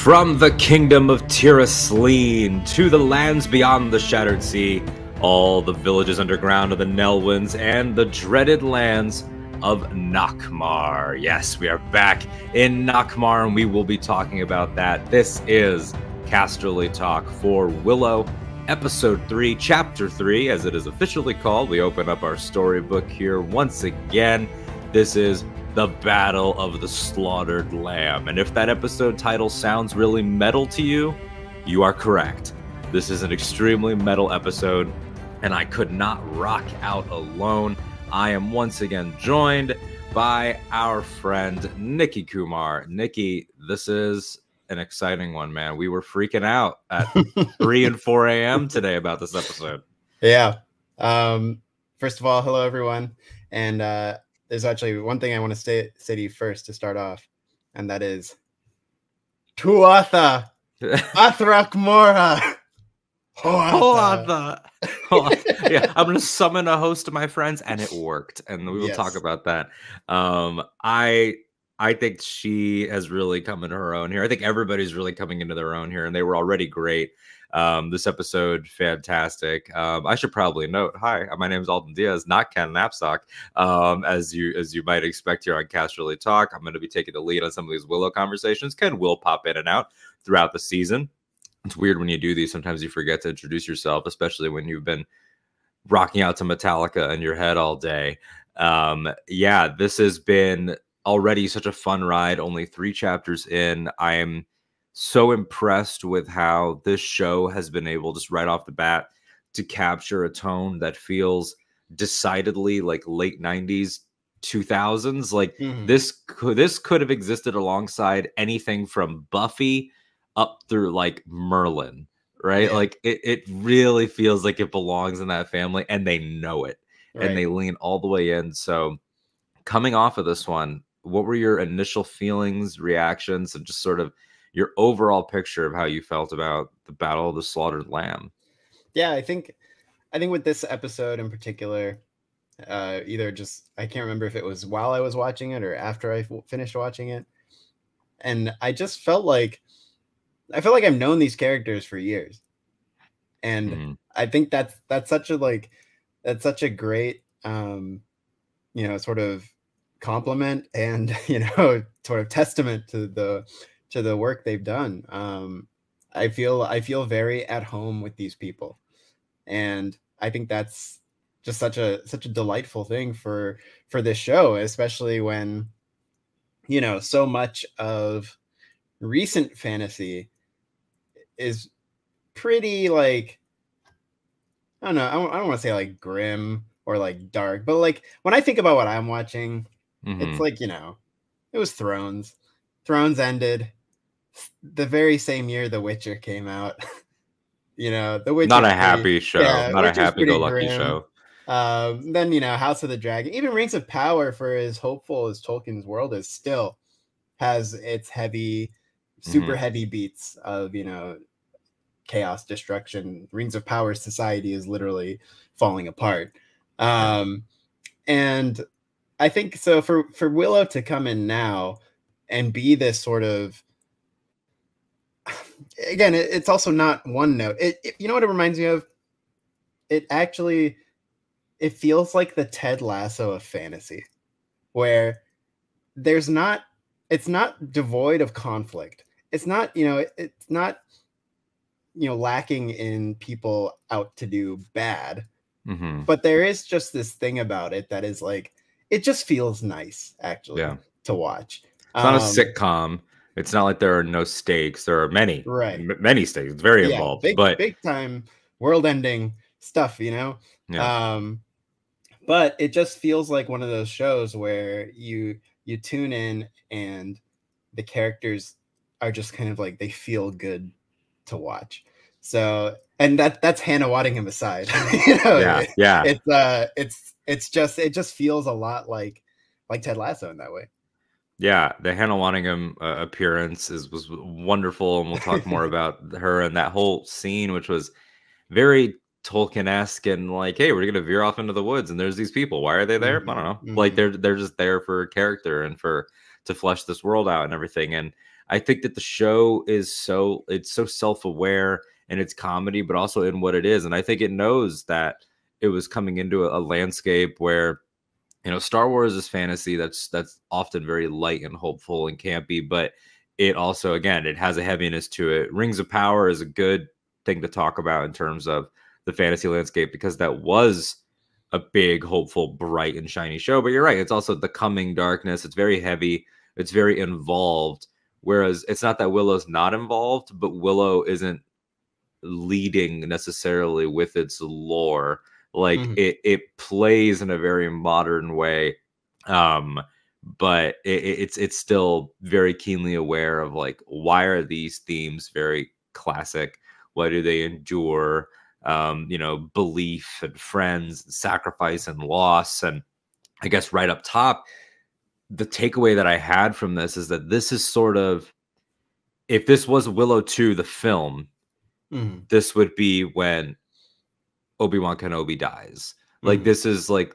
From the kingdom of Tirasleen to the lands beyond the Shattered Sea, all the villages underground of the Nelwynds, and the dreaded lands of Nockmaar. Yes, we are back in Nockmaar, and we will be talking about that. This is Casterly Talk for Willow, Episode 3, Chapter 3, as it is officially called. We open up our storybook here once again. This is The Battle of the Slaughtered Lamb. And if that episode title sounds really metal to you, you are correct. This is an extremely metal episode, and I could not rock out alone. I am once again joined by our friend Nicky Kumar. Nicky, this is an exciting one, man. We were freaking out at 3 and 4 a.m. today about this episode. Yeah. First of all, hello, everyone. And there's actually one thing I want to say to you first to start off, and that is Tuatha Athrakmora Hoatha. Yeah, I'm gonna summon a host of my friends, and it worked, and we will talk about that. I think she has really come into her own here. I think everybody's really coming into their own here, and they were already great. This episode, fantastic. I should probably note, hi, my name is Alden Diaz, not Ken Knapsack. As you might expect here on Casterly Talk, I'm going to be taking the lead on some of these Willow conversations. Ken will pop in and out throughout the season. It's weird when you do these. Sometimes you forget to introduce yourself, especially when you've been rocking out to Metallica in your head all day. Yeah, this has been already such a fun ride. Only 3 chapters in. I am so impressed with how this show has been able, just right off the bat, to capture a tone that feels decidedly like late 90s, 2000s. Like this could have existed alongside anything from Buffy up through like Merlin, right? Yeah. Like it really feels like it belongs in that family, and they know it, right? And they lean all the way in. So coming off of this one, what were your initial feelings, reactions, and just sort of your overall picture of how you felt about the Battle of the Slaughtered Lamb? Yeah, I think with this episode in particular, either just, I can't remember if it was while I was watching it or after I finished watching it, and I just felt like I've known these characters for years, and I think that's such a great sort of compliment and sort of testament to the work they've done. I feel very at home with these people, and I think that's just such a delightful thing for this show, especially when so much of recent fantasy is pretty, like, I don't know, I don't want to say like grim or like dark, but like when I think about what I'm watching, it's like, it was Thrones. Thrones ended the very same year The Witcher came out. The Witcher, not a happy show, not a happy-go-lucky show. Then House of the Dragon, even Rings of Power, for as hopeful as Tolkien's world is, still has its heavy, super heavy beats of chaos, destruction. Rings of Power society is literally falling apart. And I think so for Willow to come in now and be this sort of, again, it's also not one note. You know what it reminds me of? It feels like the Ted Lasso of fantasy, where it's not devoid of conflict. It's not, it's not, lacking in people out to do bad, but there is just this thing about it that is like, it just feels nice, actually, to watch. It's not a sitcom. It's not like there are no stakes. There are many stakes. It's very involved, but big time world-ending stuff, But it just feels like one of those shows where you tune in and the characters are just kind of like, they feel good to watch. So, and that's Hannah Waddingham aside. It just feels a lot like Ted Lasso in that way. Yeah, the Hannah Waddingham appearance was wonderful, and we'll talk more about her and that whole scene, which was very Tolkien-esque, and like, hey, we're gonna veer off into the woods, and there's these people. Why are they there? I don't know. Like they're just there for character and to flesh this world out and everything. And I think that the show is so self-aware in its comedy, but also in what it is. And I think it knows that it was coming into a landscape where, you know, Star Wars is fantasy that's often very light and hopeful and campy, but it also, again, it has a heaviness to it. Rings of Power is a good thing to talk about in terms of the fantasy landscape, because that was a big, hopeful, bright, and shiny show. But you're right, it's also the coming darkness. It's very heavy. It's very involved. Whereas it's not that Willow's not involved, but Willow isn't leading necessarily with its lore. Like it plays in a very modern way, but it's still very keenly aware of, like, why are these themes very classic? Why do they endure? You know, belief and friends, sacrifice and loss. And I guess right up top, the takeaway that I had from this is that this is sort of, if this was Willow 2, the film, this would be when Obi-Wan Kenobi dies. Like, this is like,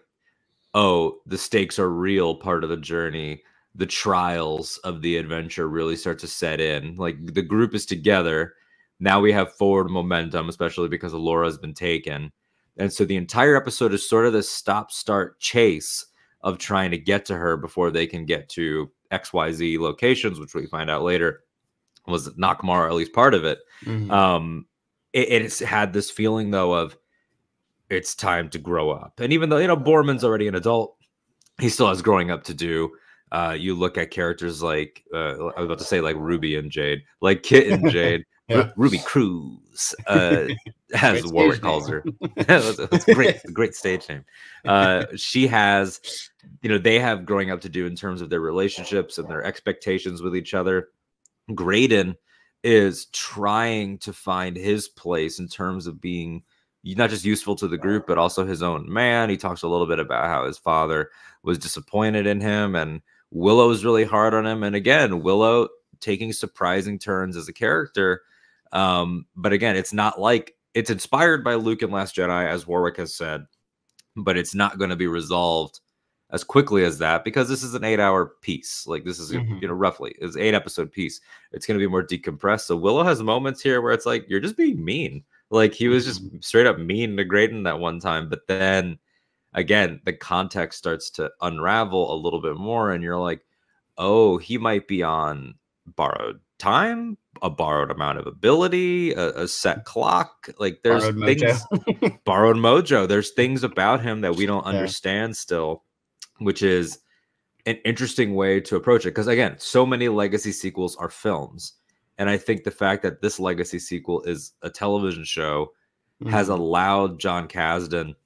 oh, the stakes are real, part of the journey. The trials of the adventure really start to set in. Like, the group is together. Now we have forward momentum, especially because Allura has been taken. And so the entire episode is sort of this stop-start chase of trying to get to her before they can get to XYZ locations, which we find out later was Nakmar, at least part of it. It's had this feeling, though, of it's time to grow up. And even though, you know, Borman's already an adult, he still has growing up to do. You look at characters like, I was about to say like Ruby and Jade, like Kit and Jade, Ruby Cruz, as Warwick calls her. That's great, great stage name. She has, you know, they have growing up to do in terms of their relationships and their expectations with each other. Graydon is trying to find his place in terms of being not just useful to the group, but also his own man. He talks a little bit about how his father was disappointed in him, and Willow is really hard on him. And again, Willow taking surprising turns as a character. But again, it's not like it's inspired by Luke and Last Jedi, as Warwick has said, but it's not going to be resolved as quickly as that, because this is an 8-hour piece. Like, this is, you know, roughly it's an 8-episode piece. It's going to be more decompressed. So Willow has moments here where it's like, you're just being mean. Like, he was just straight up mean to Graydon that one time. But then again, the context starts to unravel a little bit more. And you're like, oh, he might be on borrowed time, a borrowed amount of ability, a set clock. Like, there's borrowed things, mojo. borrowed mojo. There's things about him that we don't understand still, which is an interesting way to approach it. Because again, so many legacy sequels are films. And I think the fact that this legacy sequel is a television show has allowed John Kasdan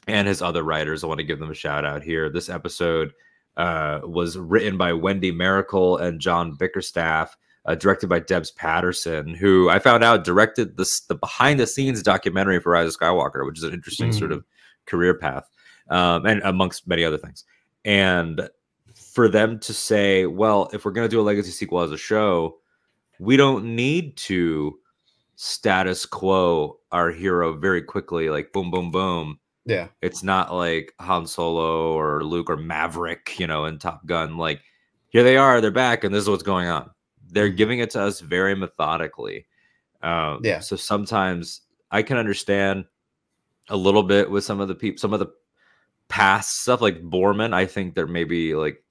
and his other writers, I want to give them a shout out here. This episode was written by Wendy Miracle and John Bickerstaff, directed by Debs Patterson, who I found out directed the behind the scenes documentary for Rise of Skywalker, which is an interesting sort of career path, and amongst many other things. And for them to say, well, if we're going to do a legacy sequel as a show, we don't need to status quo our hero very quickly, like boom, boom, boom. Yeah. It's not like Han Solo or Luke or Maverick, you know, in Top Gun. Like, here they are, they're back, and this is what's going on. They're giving it to us very methodically. So sometimes I can understand a little bit with some of the people, some of the past stuff, like Borman. I think there may be like,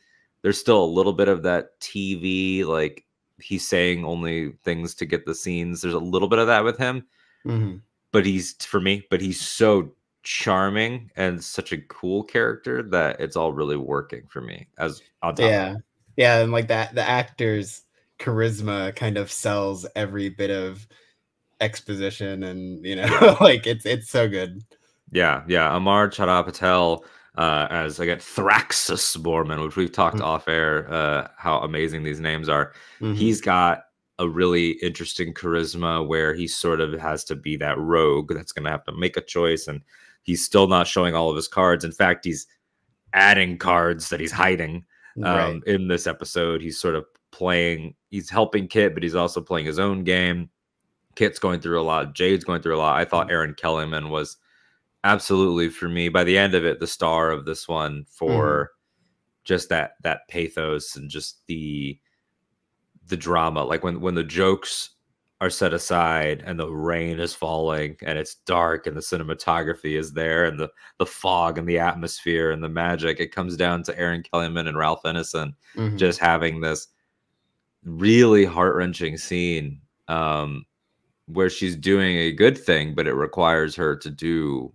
there's still a little bit of that TV, like, he's saying only things to get the scenes. There's a little bit of that with him, but he's so charming and such a cool character that it's all really working for me as on top. And like that, the actor's charisma kind of sells every bit of exposition, and you know, like it's so good. Amar Chadha Patel as again Thraxus Borman, which we've talked off air, how amazing these names are. He's got a really interesting charisma where he sort of has to be that rogue that's going to have to make a choice, and he's still not showing all of his cards. In fact, he's adding cards that he's hiding. In this episode, he's sort of playing, he's helping Kit, but he's also playing his own game. Kit's going through a lot. Jade's going through a lot. I thought Aaron Kellyman was absolutely, for me, by the end of it, the star of this one for just that pathos and just the the drama, like when the jokes are set aside and the rain is falling and it's dark and the cinematography is there and the fog and the atmosphere and the magic, it comes down to Aaron Kellyman and Ralph Ineson just having this really heart-wrenching scene where she's doing a good thing, but it requires her to do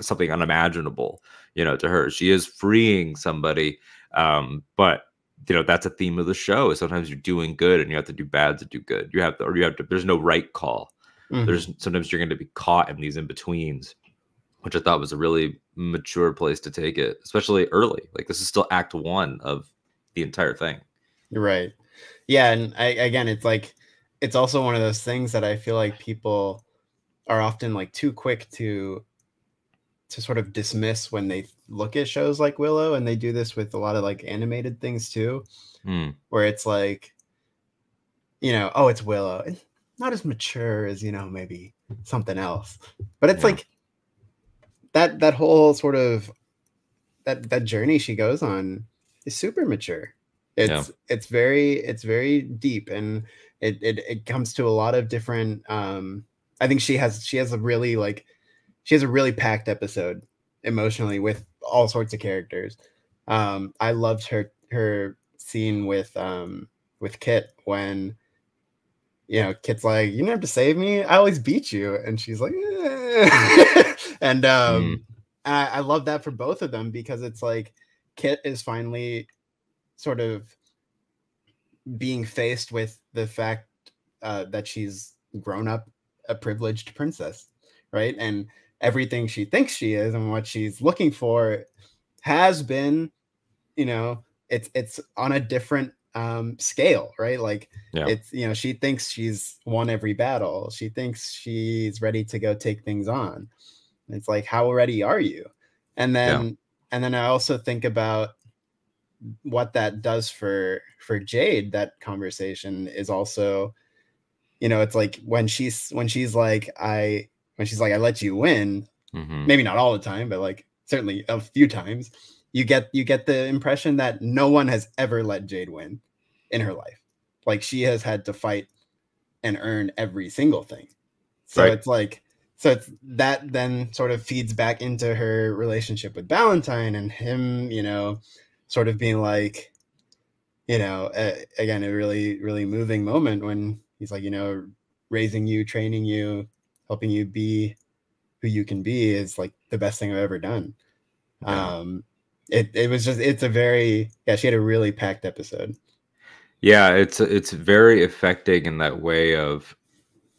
something unimaginable, you know, to her. She is freeing somebody, but you know, that's a theme of the show. Sometimes you're doing good and you have to do bad to do good. You have to, there's no right call. There's sometimes you're going to be caught in these in-betweens, which I thought was a really mature place to take it, especially early. Like this is still act 1 of the entire thing. Right. Yeah. And again, it's like, it's also one of those things that I feel like people are often like too quick to sort of dismiss when they look at shows like Willow, and they do this with a lot of like animated things too, where it's like, you know, oh, it's Willow. It's not as mature as, you know, maybe something else, but it's like that whole sort of that journey she goes on is super mature. It's very deep, and it comes to a lot of different. I think she has a really packed episode emotionally with all sorts of characters. I loved her scene with Kit when, you know, Kit's like, you never have to save me, I always beat you, and she's like, eh. And I love that for both of them, because it's like Kit is finally sort of being faced with the fact that she's grown up a privileged princess, right? And everything she thinks she is and what she's looking for has been, you know, it's on a different scale, right? Like it's, you know, she thinks she's won every battle. She thinks she's ready to go take things on. It's like, how ready are you? And then I also think about what that does for Jade. That conversation is also, you know, it's like when she's like, I let you win, maybe not all the time, but like certainly a few times, you get the impression that no one has ever let Jade win in her life. Like she has had to fight and earn every single thing. So it's like, so it's that then sort of feeds back into her relationship with Valentine, and him, you know, sort of being like, you know, again, a really, really moving moment when he's like, you know, raising you, training you, helping you be who you can be is like the best thing I've ever done. It was just, it's a very, she had a really packed episode. Yeah, it's very affecting in that way of,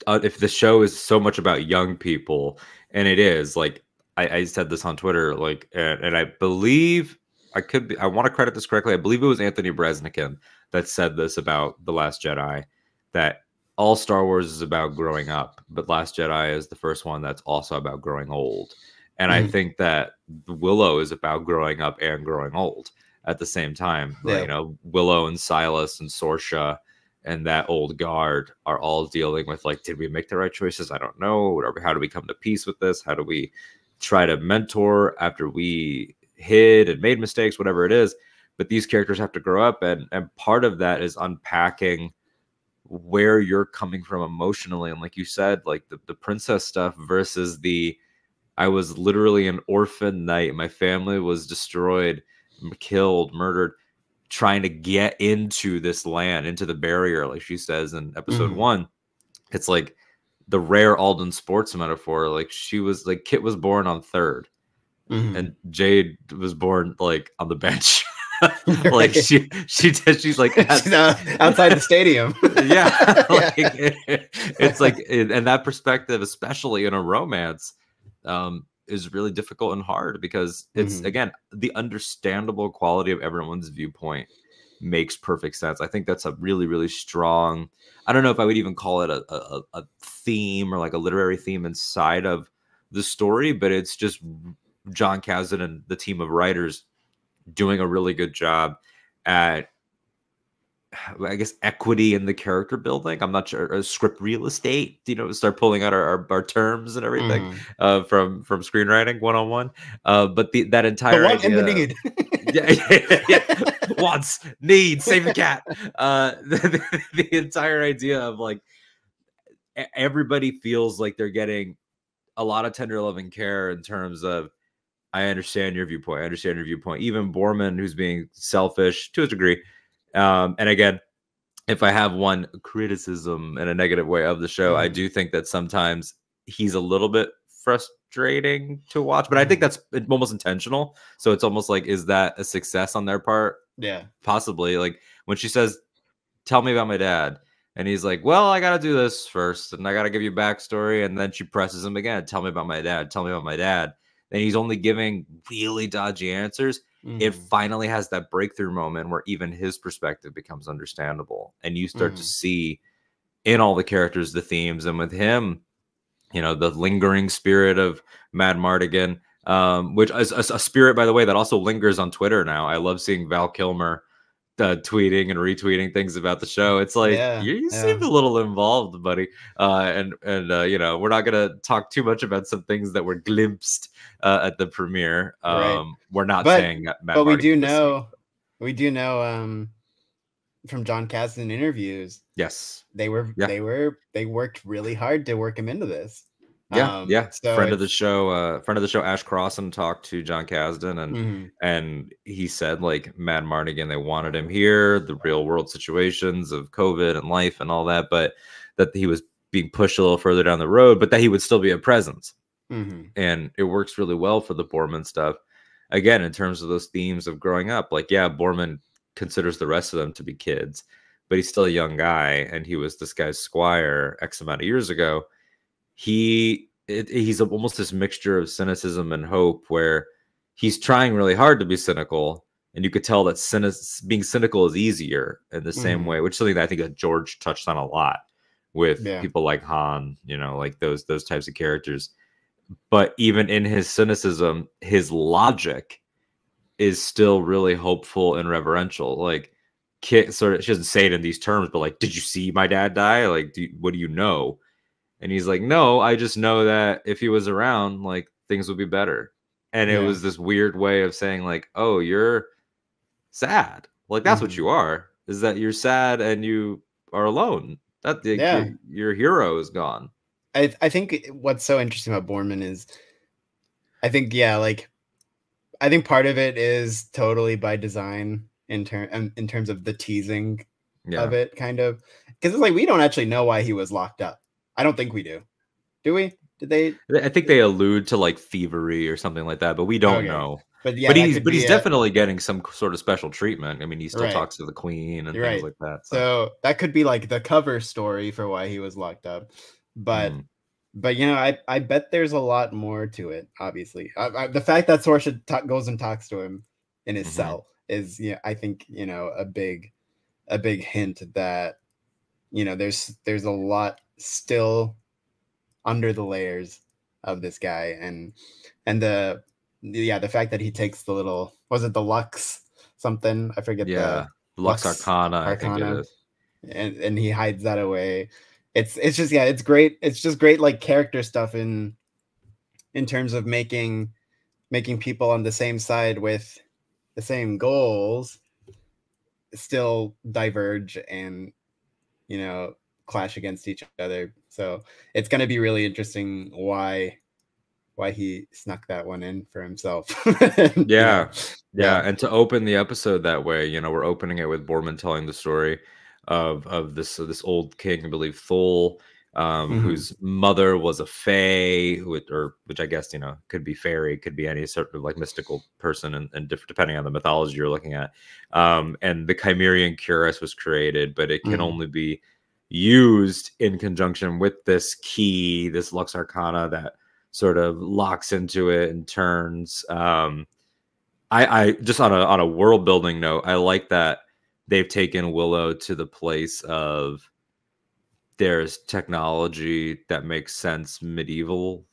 if the show is so much about young people, and it is, like I said this on Twitter, like, and I believe I want to credit this correctly. I believe it was Anthony Breznican that said this about The Last Jedi, that all Star Wars is about growing up, but Last Jedi is the first one that's also about growing old. And I think that Willow is about growing up and growing old at the same time. Right? You know, Willow and Silas and Sorsha and that old guard are all dealing with, like, did we make the right choices? I don't know. Whatever. How do we come to peace with this? How do we try to mentor after we hid and made mistakes, whatever it is? But these characters have to grow up, and part of that is unpacking where you're coming from emotionally. And like you said, like the princess stuff versus I was literally an orphan knight. My family was destroyed, killed, murdered, trying to get into this land, into the barrier, like she says in episode 1. It's like the rare Alden sports metaphor. Like she was like, Kit was born on third, and Jade was born like on the bench. Like she's like outside the stadium. It's like, and that perspective, especially in a romance, is really difficult and hard, because it's again, the understandable quality of everyone's viewpoint makes perfect sense. I think that's a really, really strong, I don't know if I would even call it a theme or like a literary theme inside of the story, but it's just John Kasdan and the team of writers doing a really good job at I guess, equity in the character building. I'm not sure, script real estate, start pulling out our terms and everything from screenwriting 101. But that The entire want and the idea, need. yeah. Wants, needs, save the cat. The entire idea of like everybody feels like they're getting a lot of tender loving care in terms of, I understand your viewpoint. I understand your viewpoint. Even Borman, who's being selfish to a degree. And again, if I have one criticism in a negative way of the show, I do think that sometimes he's a little bit frustrating to watch, but I think that's almost intentional. So it's almost like, is that a success on their part? Yeah, possibly. Like when she says, "Tell me about my dad," and he's like, "Well, I got to do this first, and I got to give you backstory," and then she presses him again, "Tell me about my dad. Tell me about my dad." And he's only giving really dodgy answers. It finally has that breakthrough moment where even his perspective becomes understandable, and you start to see in all the characters the themes, and with him, the lingering spirit of Mad Mardigan, which is a spirit, by the way, that also lingers on Twitter now. I love seeing Val Kilmer tweeting and retweeting things about the show. It's like, you seem a little involved, buddy. And we're not gonna talk too much about some things that were glimpsed at the premiere. We're not saying that Matt, but we do know from John Kasdan interviews, yes, they worked really hard to work him into this. So friend of the show, Ash Crossan, talked to John Kasdan, and he said, like, Mad Mardigan, they wanted him here, the real world situations of COVID and life and all that, but that he was being pushed a little further down the road, but that he would still be a presence. And it works really well for the Borman stuff. Again, in terms of those themes of growing up, like, Borman considers the rest of them to be kids, but he's still a young guy, and he was this guy's squire X amount of years ago. He's almost this mixture of cynicism and hope, where he's trying really hard to be cynical, and you could tell that being cynical is easier in the same way, which is something that I think that George touched on a lot with people like Han, like those types of characters. But even in his cynicism, his logic is still really hopeful and reverential. Like, Kit she doesn't say it in these terms, but like, did you see my dad die? Like, what do you know? And he's like, no, I just know that if he was around, like, things would be better. And it was this weird way of saying, like, oh, you're sad. Like, that's what you are, is that you're sad and you are alone. That your hero is gone. I think what's so interesting about Borman is, I think part of it is totally by design in terms of the teasing of it, kind of, because it's like, we don't actually know why he was locked up. I don't think we do. Do we? Did they? I think they allude to like thievery or something like that, but we don't know. But he's definitely getting some sort of special treatment. I mean, he still talks to the queen and things like that. So that could be like the cover story for why he was locked up. But I bet there's a lot more to it. Obviously, the fact that Saoirse goes and talks to him in his cell is, I think, a big hint that there's a lot still under the layers of this guy, and the fact that he takes the little, was it the Lux something, I forget, the Lux Arcana, I think it is, and he hides that away. It's just it's great. It's just great, like, character stuff in terms of making people on the same side with the same goals still diverge and clash against each other. So it's going to be really interesting why he snuck that one in for himself. And to open the episode that way, we're opening it with Borman telling the story of this old king, I believe Thul, whose mother was a fae, which I guess could be fairy, could be any sort of like mystical person, and depending on the mythology you're looking at. And the Chimerian cuirass was created, but it can only be used in conjunction with this key, this Lux Arcana, that sort of locks into it and turns. I just on a world building note, I like that they've taken Willow to the place of, there's technology that makes sense medievally.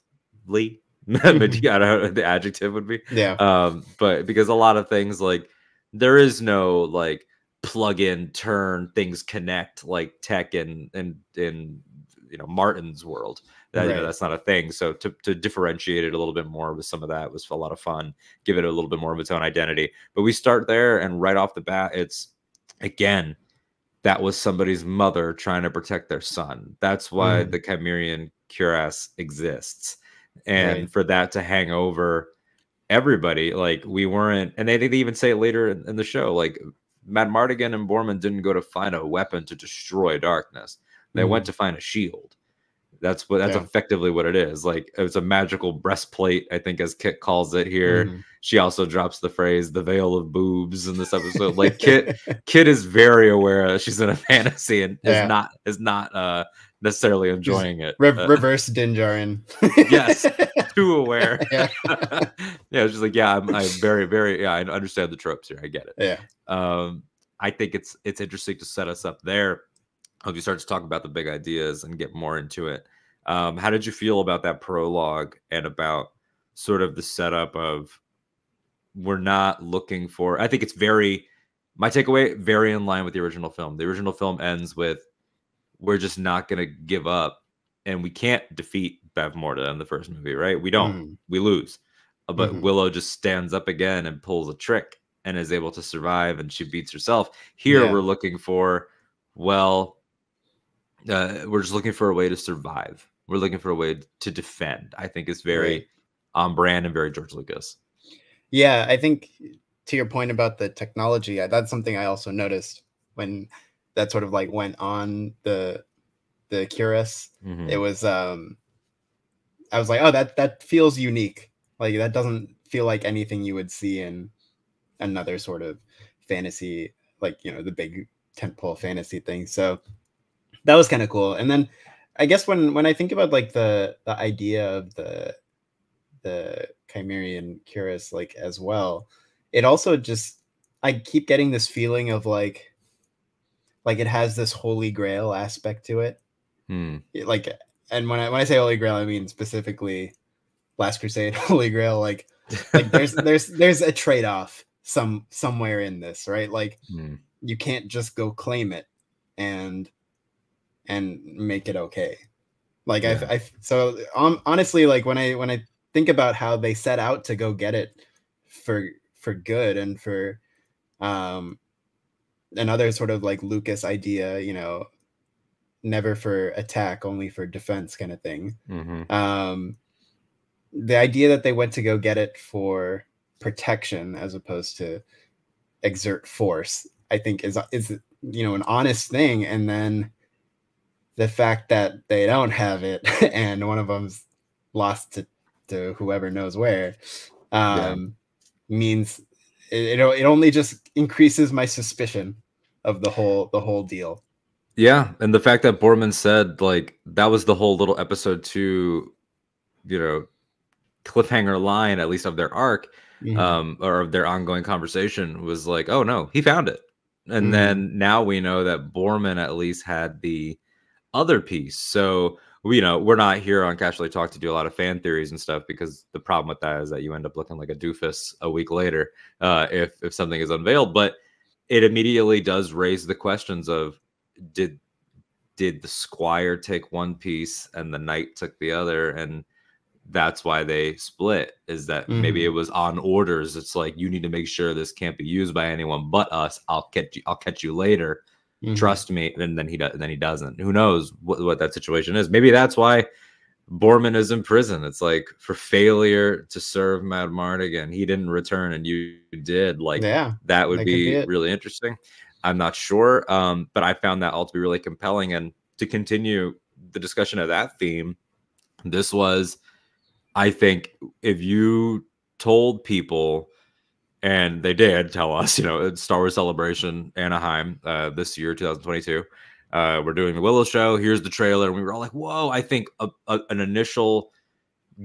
I don't know what the adjective would be. But because a lot of things, like, there is no like plug in, turn, things connect like tech in Martin's world. That that's not a thing. So to differentiate it a little bit more with some of that was a lot of fun. Give it a little bit more of its own identity. But we start there, and right off the bat, it's again, that was somebody's mother trying to protect their son. That's why the Chimerian cuirass exists. And for that to hang over everybody, like we weren't, and they even say it later in the show, like Madmartigan and Borman didn't go to find a weapon to destroy darkness. They went to find a shield. That's effectively what it is. Like it's a magical breastplate, I think, as Kit calls it here. She also drops the phrase "the veil of boobs" in this episode. Like Kit is very aware that she's in a fantasy and is not necessarily enjoying it. Reverse Dinjarin. Yes, too aware. Yeah, it's just like I'm very, very I understand the tropes here. I get it. Yeah. I think it's interesting to set us up there. Hope you start to talk about the big ideas and get more into it. How did you feel about that prologue and about sort of the setup of we're not looking for, I think it's my takeaway, very in line with the original film. The original film ends with, we're just not going to give up, and we can't defeat Bev Morta in the first movie, right? We don't, we lose. But Willow just stands up again and pulls a trick and is able to survive, and she beats herself. Here we're looking for, we're just looking for a way to survive. We're looking for a way to defend. I think it's very on brand and very George Lucas. Yeah, I think to your point about the technology, that's something I also noticed when that sort of like went on the cuirass. It was I was like, oh, that feels unique. Like that doesn't feel like anything you would see in another sort of fantasy, like the big tentpole fantasy thing. So that was kind of cool. And then I guess when I think about like the idea of the Chimerian cuirass, like as well, it also just, I keep getting this feeling of like it has this Holy Grail aspect to it. Like, and when I say Holy Grail, I mean specifically Last Crusade Holy Grail. Like there's a trade-off somewhere in this, right? Like you can't just go claim it and make it okay. Like so honestly, like when I think about how they set out to go get it for good and for another sort of like Lucas idea, never for attack, only for defense kind of thing. The idea that they went to go get it for protection as opposed to exert force, I think is an honest thing. And then the fact that they don't have it and one of them's lost to whoever knows where means it only just increases my suspicion of the whole deal. Yeah, and the fact that Borman said like that was the whole little episode 2, cliffhanger line, at least of their arc, or of their ongoing conversation, was like, oh no, he found it. And then now we know that Borman at least had the other piece. So we're not here on Casterly Talk to do a lot of fan theories and stuff, because the problem with that is that you end up looking like a doofus a week later if something is unveiled. But it immediately does raise the questions of, did the squire take one piece and the knight took the other, and that's why they split? Is that maybe it was on orders? It's like, you need to make sure this can't be used by anyone but us. I'll catch you later. Trust me. And then he doesn't. Who knows what that situation is? Maybe that's why Borman is in prison. It's like, for failure to serve Madmartigan, he didn't return and you did. Like, that would be really interesting. I'm not sure. But I found that all to be really compelling. And to continue the discussion of that theme, this was, I think, if you told people, and they did tell us, Star Wars Celebration Anaheim this year, 2022, we're doing the Willow show. Here's the trailer. And we were all like, whoa. I think an initial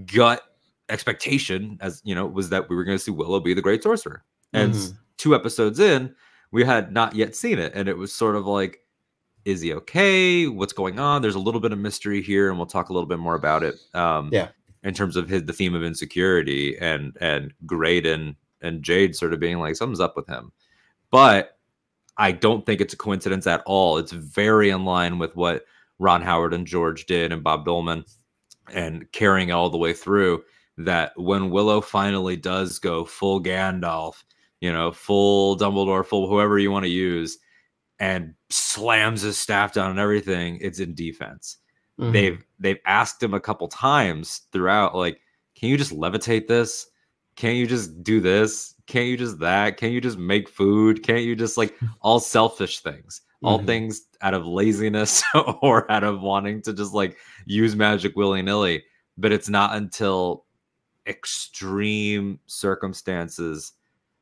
gut expectation, as was that we were going to see Willow be the Great Sorcerer. And 2 episodes in, we had not yet seen it. And it was sort of like, is he okay? What's going on? There's a little bit of mystery here, and we'll talk a little bit more about it. In terms of the theme of insecurity and Graydon and Jade sort of being like, something's up with him. But I don't think it's a coincidence at all. It's very in line with what Ron Howard and George did and Bob Dolman, and carrying it all the way through, that when Willow finally does go full Gandalf, you know, full Dumbledore, full whoever you want to use, and slams his staff down and everything, it's in defense. They've asked him a couple times throughout, like, can you just levitate this? Can't you just do this? Can't you just that? Can't you just make food? Can't you just, like, all selfish things, all things out of laziness or out of wanting to just, like, use magic willy-nilly. But it's not until extreme circumstances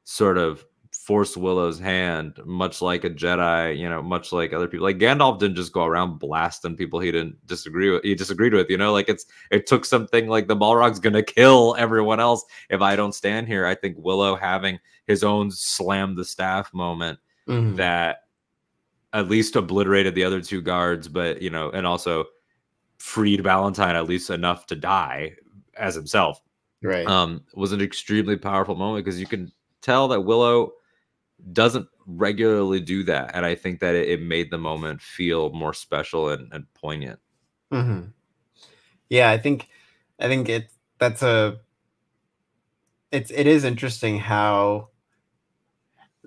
sort of force Willow's hand, much like a Jedi, you know, much like other people. Like Gandalf didn't just go around blasting people he didn't disagree with. He disagreed with, you know, like it took something like the Balrog's gonna kill everyone else if I don't stand here. I think Willow having his own slam the staff moment that at least obliterated the other two guards, but, you know, and also freed Valentine at least enough to die as himself. Right. Was an extremely powerful moment, because you can tell that Willow doesn't regularly do that, and I think that it made the moment feel more special and poignant. Yeah, I think it is interesting how,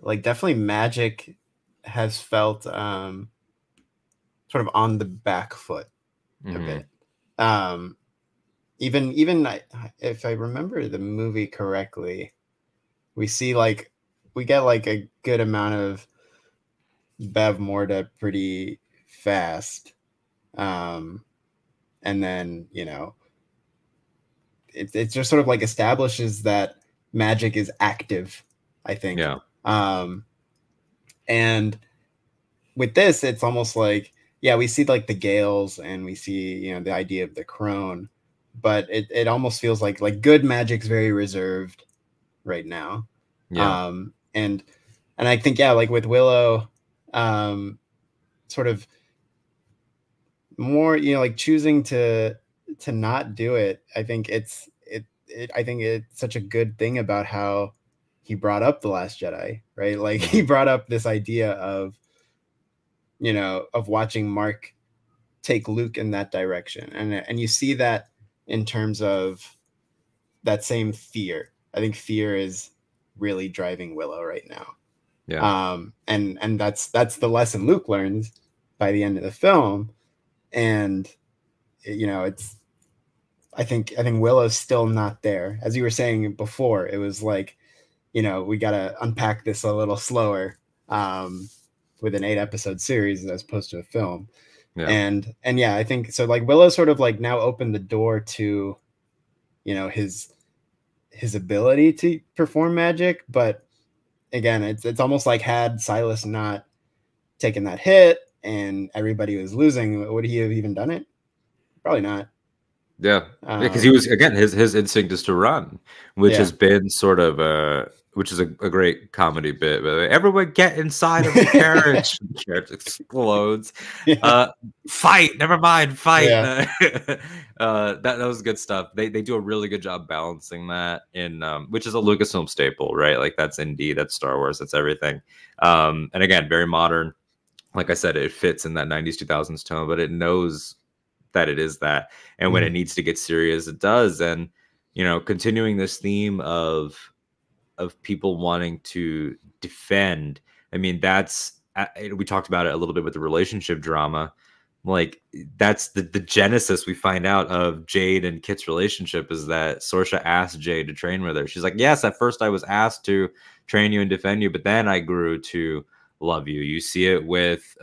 like, definitely magic has felt sort of on the back foot a bit. Even if I remember the movie correctly, we get like a good amount of Bev Morda pretty fast. And then, you know, it just sort of like establishes that magic is active, I think. Yeah. And with this, it's almost like, yeah, we see like the Gales and we see, you know, the idea of the crone, but it almost feels like good magic's very reserved right now. Yeah. And I think, yeah, like with Willow, sort of more, you know, like choosing to not do it. I think it's such a good thing about how he brought up The Last Jedi, right? Like he brought up this idea of, you know, of watching Mark take Luke in that direction. And you see that in terms of that same fear. I think fear is really driving Willow right now. Yeah. And that's the lesson Luke learns by the end of the film. And, you know, I think Willow's still not there. As you were saying before, it was like, you know, we got to unpack this a little slower, with an 8-episode series as opposed to a film. Yeah. And yeah, I think so. Like Willow sort of like now opened the door to, you know, his ability to perform magic. But again, it's almost like, had Silas not taken that hit and everybody was losing, would he have even done it? Probably not. Yeah, because he was, again, his instinct is to run, which has been sort of which is a great comedy bit. But everyone get inside of the carriage. The carriage explodes. Fight. Never mind. Fight. Yeah. That was good stuff. They do a really good job balancing that in, which is a Lucasfilm staple, right? Like that's indie, that's Star Wars, that's everything. And again, very modern. Like I said, it fits in that 90s 2000s tone, but it knows that it is that, and when it needs to get serious, it does. And, you know, continuing this theme of people wanting to defend, I mean, that's, we talked about it a little bit with the relationship drama. Like that's the genesis we find out of Jade and Kit's relationship, is that Saoirse asked Jade to train with her. She's like, yes, at first I was asked to train you and defend you, but then I grew to love you. You see it with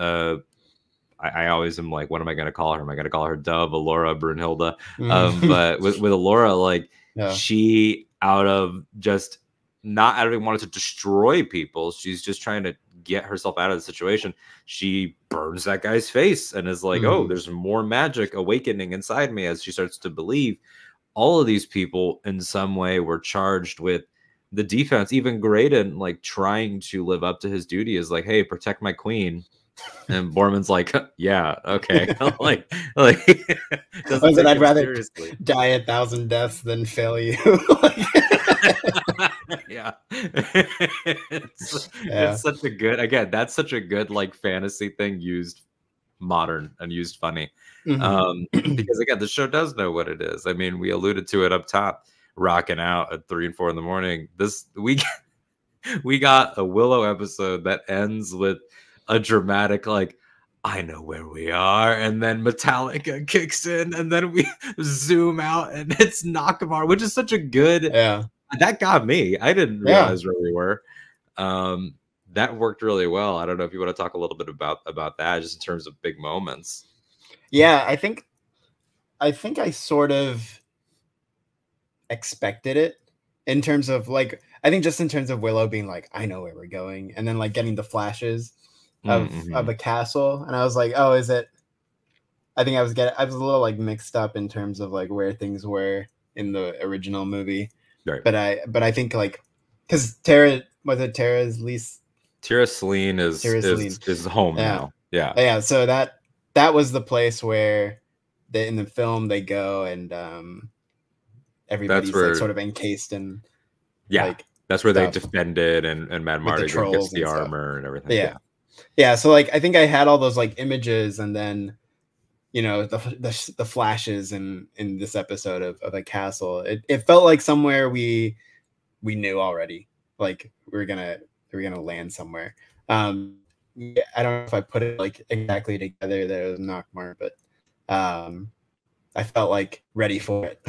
I always am like, what am I going to call her? Am I going to call her Dove, Alora, Brunhilde? But with Alora, like she, out of just not having wanted to destroy people, she's just trying to get herself out of the situation. She burns that guy's face and is like, oh, there's more magic awakening inside me, as she starts to believe all of these people in some way were charged with the defense. Even Graydon, like trying to live up to his duty, is like, hey, protect my queen. And Borman's like, yeah, okay. like I'd rather seriously die 1,000 deaths than fail you. Yeah, It's such a good, again, that's such a good like fantasy thing used modern and used funny. Because again, the show does know what it is. I mean, we alluded to it up top, rocking out at 3 and 4 in the morning. We got a Willow episode that ends with a dramatic like, I know where we are, and then Metallica kicks in, and then we zoom out, and it's Nakamura, which is such a good. That got me. I didn't realize where we were. That worked really well. I don't know if you want to talk a little bit about that, just in terms of big moments. Yeah, I think I sort of expected it in terms of like, I think just in terms of Willow being like, I know where we're going, and then like getting the flashes of a castle, and I was like, oh, is it? I think I was a little like mixed up in terms of like where things were in the original movie, right. But I think like, because Tara Selene is home now. Yeah. So that was the place where in the film they go, and everybody's like sort of encased in like, that's where they defended, and Mad Marty gets the armor and everything. Yeah. So like, I think I had all those like images, and then the flashes in this episode of a castle. It felt like somewhere we knew already, like we were gonna land somewhere. I don't know if I put it like exactly together there was Nockmar, but I felt like ready for it.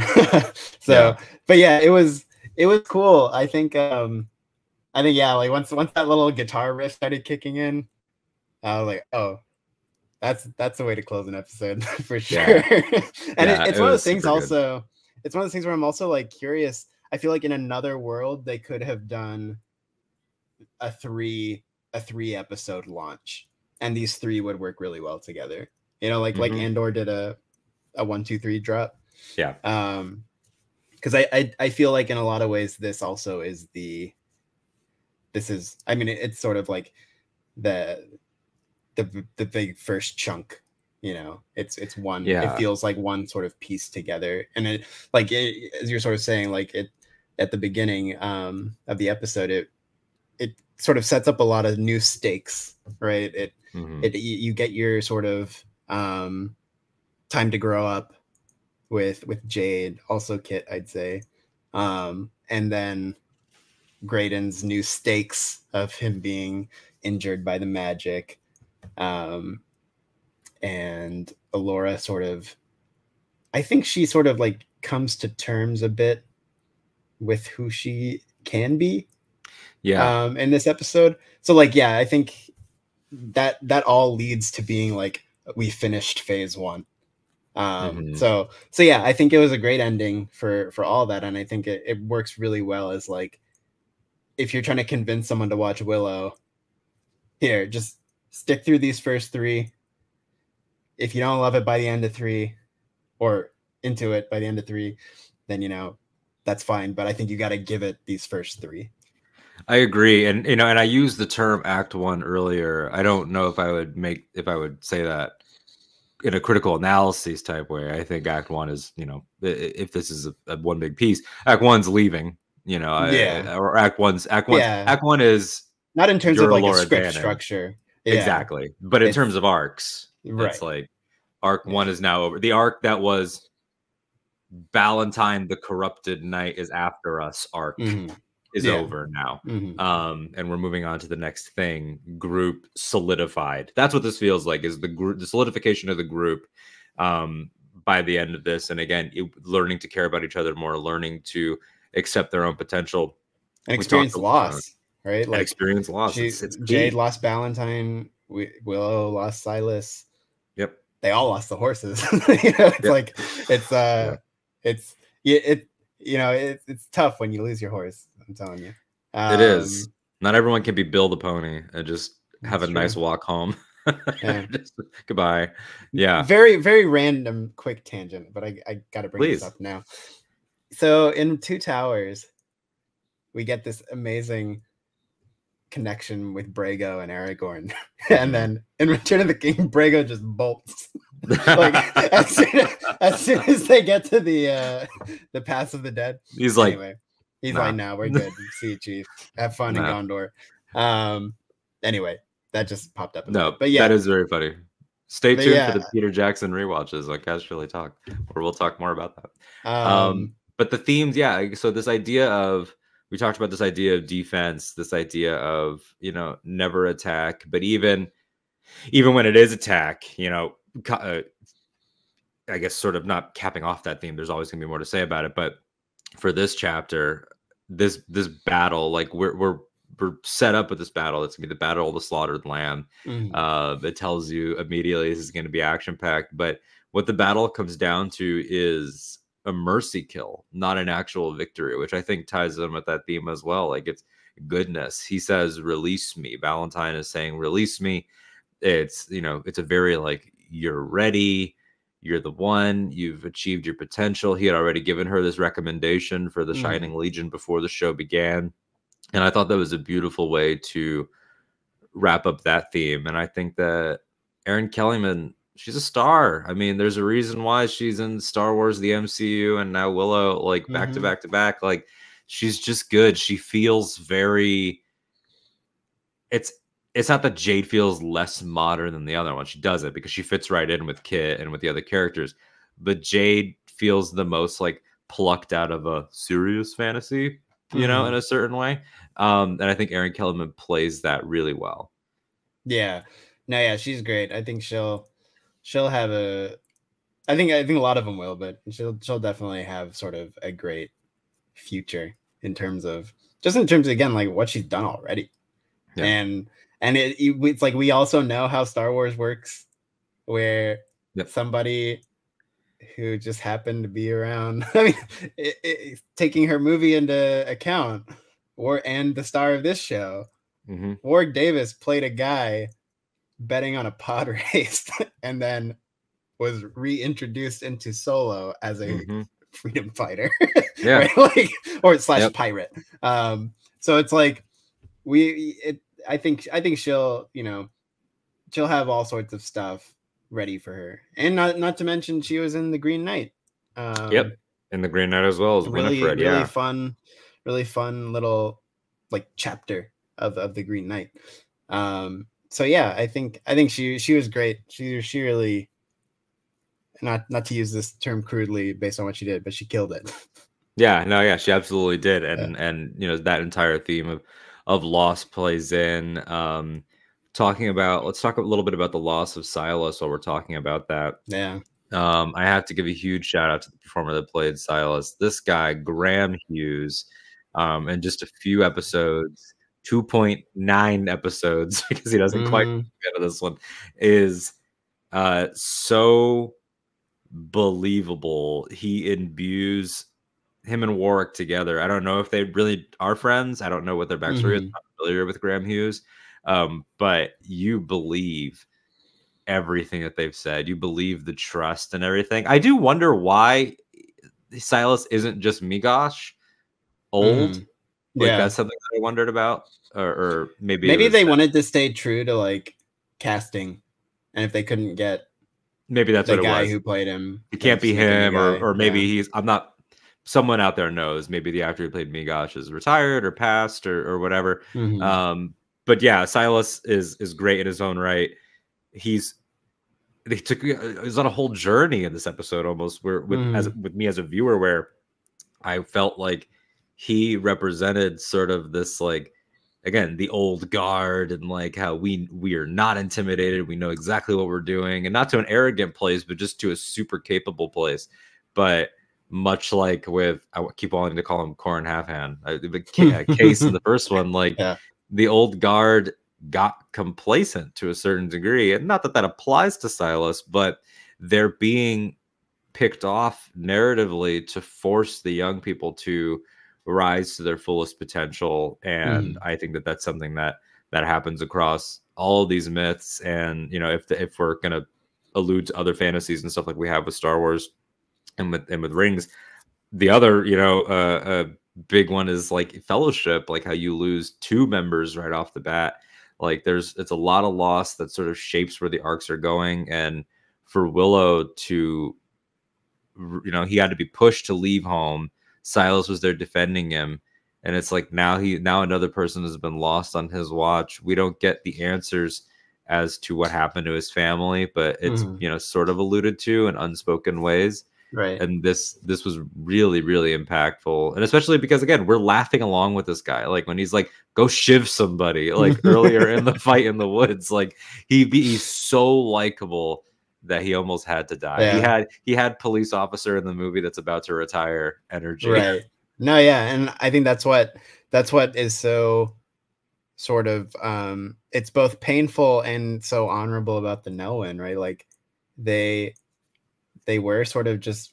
But yeah, it was cool. I think like once that little guitar riff started kicking in, I was like, oh, that's the way to close an episode for sure. And it's one of those things also. It's one of those things where I'm also like curious. I feel like in another world they could have done a three episode launch, and these 3 would work really well together. Like Andor did a 1, 2, 3 drop. Yeah. Because I feel like in a lot of ways this also is I mean, it's sort of like the big first chunk, it's one. It feels like one sort of piece together, and it like as you're sort of saying, like it at the beginning of the episode, it sort of sets up a lot of new stakes, right? You get your sort of time to grow up with Jade, also Kit, I'd say, and then Graydon's new stakes of him being injured by the magic, and Alora sort of, I think she sort of like comes to terms a bit with who she can be in this episode. So like, I think that all leads to being like, we finished phase 1. So yeah, I think it was a great ending for all that, and I think it works really well as like, if you're trying to convince someone to watch Willow, here, just stick through these first 3. If you don't love it by the end of 3, or into it by the end of 3, then that's fine. But I think you got to give it these first 3. I agree, and and I used the term Act 1 earlier. I don't know if I would say that in a critical analysis type way. I think Act 1 is, if this is a one big piece, Act 1's leaving. Or Act 1 is not in terms of like a script structure. Exactly, but in terms of arcs, it's like arc 1 is now over. The arc that was Valentine the Corrupted Knight is after us arc is over now. And we're moving on to the next thing. Group solidified. That's what this feels like, is the solidification of the group by the end of this. And again, learning to care about each other more, learning to accept their own potential and experience loss, right? Like experience loss. Jade lost Valentine, Willow lost Silas. Yep. They all lost the horses. It's like it's tough when you lose your horse. I'm telling you. It is. Not everyone can be Bill the pony and just have a nice walk home. Goodbye. Yeah. Very, very random, quick tangent, but I got to bring this up now. So in Two Towers, we get this amazing connection with Brago and Aragorn, and then in Return of the King, Brago just bolts. Like as soon as they get to the Pass of the Dead, he's like, anyway. He's Nah. like, "No, we're good. See you, Chief. Have fun in Nah. Gondor." Anyway, that just popped up in my No, head. But yeah, that is very funny. Stay but tuned for yeah, the Peter Jackson rewatches on Casterly Talk, where we'll talk more about that. um, But the themes, yeah. So this idea of we talked about this idea of defense, this idea of never attack, but even when it is attack, I guess sort of not capping off that theme. There's always gonna be more to say about it, but for this chapter, this battle, like we're set up with this battle. It's gonna be the battle of the slaughtered lamb. It tells you immediately this is gonna be action packed, but what the battle comes down to is a mercy kill, not an actual victory, which I think ties in with that theme as well. Like it's goodness. He says, "Release me." Valentine is saying, "Release me." It's it's a very like, you're ready. You're the one. You've achieved your potential. He had already given her this recommendation for the Shining Legion before the show began. And I thought that was a beautiful way to wrap up that theme. And I think that Erin Kellyman, she's a star. I mean, there's a reason why she's in Star Wars, the MCU, and now Willow, like back to back to back. Like, she's just good. She feels very. It's not that Jade feels less modern than the other one. She does it because she fits right in with Kit and with the other characters. But Jade feels the most like plucked out of a serious fantasy, in a certain way. And I think Erin Kellyman plays that really well. Yeah. No, yeah, she's great. I think she'll have a. I think a lot of them will, but she'll definitely have sort of a great future in terms of again like what she's done already. Yeah. And it's like we also know how Star Wars works, where somebody who just happened to be around, I mean, taking her movie into account, and the star of this show, Warwick Davis played a guy betting on a pod race and then was reintroduced into Solo as a freedom fighter, right? Like, or / pirate. So it's like I think she'll she'll have all sorts of stuff ready for her, and not to mention she was in the Green Knight. In the Green Knight as well as Winifred. Really fun little like chapter of the Green Knight. So yeah, I think she was great. She really, not to use this term crudely based on what she did, but she killed it. Yeah, no, yeah, she absolutely did, and that entire theme of loss plays in. Let's talk a little bit about the loss of Silas while we're talking about that. Yeah. I have to give a huge shout out to the performer that played Silas. This guy, Graham Hughes, in just a few episodes, 2.9 episodes, because he doesn't quite get to this one, is so believable. He imbues him and Warwick together. I don't know if they really are friends. I don't know what their backstory is. I'm not familiar with Graham Hughes. But you believe everything that they've said. You believe the trust and everything. I do wonder why Silas isn't just Migosh old. Like, that's something that I wondered about. Or maybe they wanted to stay true to like casting, and if they couldn't get maybe that's the what it guy was. who played him, it can't be him, or maybe he's. I'm not. Someone out there knows. Maybe the actor who played Migosh is retired or passed or whatever. But yeah, Silas is great in his own right. He's on a whole journey in this episode almost, where with me as a viewer, where I felt like he represented sort of this, like, again, the old guard, and like how we are not intimidated. We know exactly what we're doing, and not to an arrogant place, but just to a super capable place. But much like with, I keep wanting to call him Corin Halfhand, Case in the first one, like the old guard got complacent to a certain degree, and not that that applies to Silas, but they're being picked off narratively to force the young people to rise to their fullest potential. And I think that that's something that happens across all of these myths. And if we're gonna allude to other fantasies and stuff like we have with Star Wars and with Rings, the other a big one is like Fellowship, like how you lose 2 members right off the bat. Like it's a lot of loss that sort of shapes where the arcs are going. And for Willow to, he had to be pushed to leave home. Silas was there defending him. And it's like now another person has been lost on his watch. We don't get the answers as to what happened to his family, but it's sort of alluded to in unspoken ways. Right. And this was really, really impactful. And especially because, again, we're laughing along with this guy. Like when he's like, go shiv somebody, like earlier in the fight in the woods, like he's so likable that he almost had to die. Yeah. He had police officer in the movie that's about to retire energy. Right. No, yeah. And I think that's what is so sort of it's both painful and so honorable about the Nelwyn, right? Like they were sort of just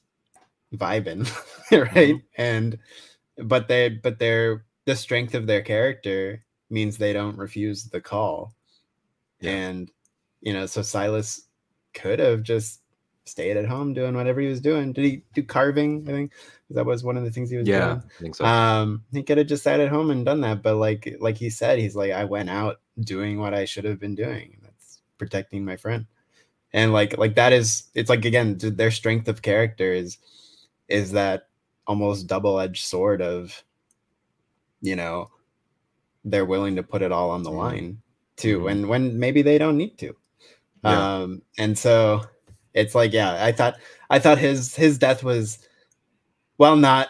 vibing, right? And but the strength of their character means they don't refuse the call. And so Silas could have just stayed at home doing whatever he was doing. Did he do carving? I think that was one of the things he was doing. I think so. He could have just sat at home and done that, but like he said, he's like, I went out doing what I should have been doing. That's protecting my friend. And like that is, it's like, again, their strength of character is that almost double-edged sword of, they're willing to put it all on the line too, when maybe they don't need to. And so it's like, I thought his death was, well, not,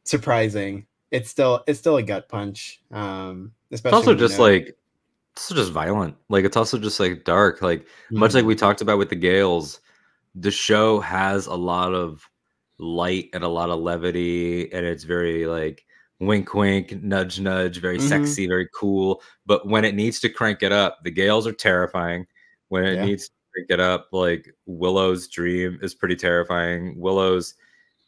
surprising. It's still a gut punch. Especially it's also just like, it's just violent. Like it's also just like dark. Like much like we talked about with the Gales, the show has a lot of light and a lot of levity, and it's very like wink wink, nudge nudge, very sexy, very cool. But when it needs to crank it up, the Gales are terrifying. When it needs to crank it up, like Willow's dream is pretty terrifying. Willow's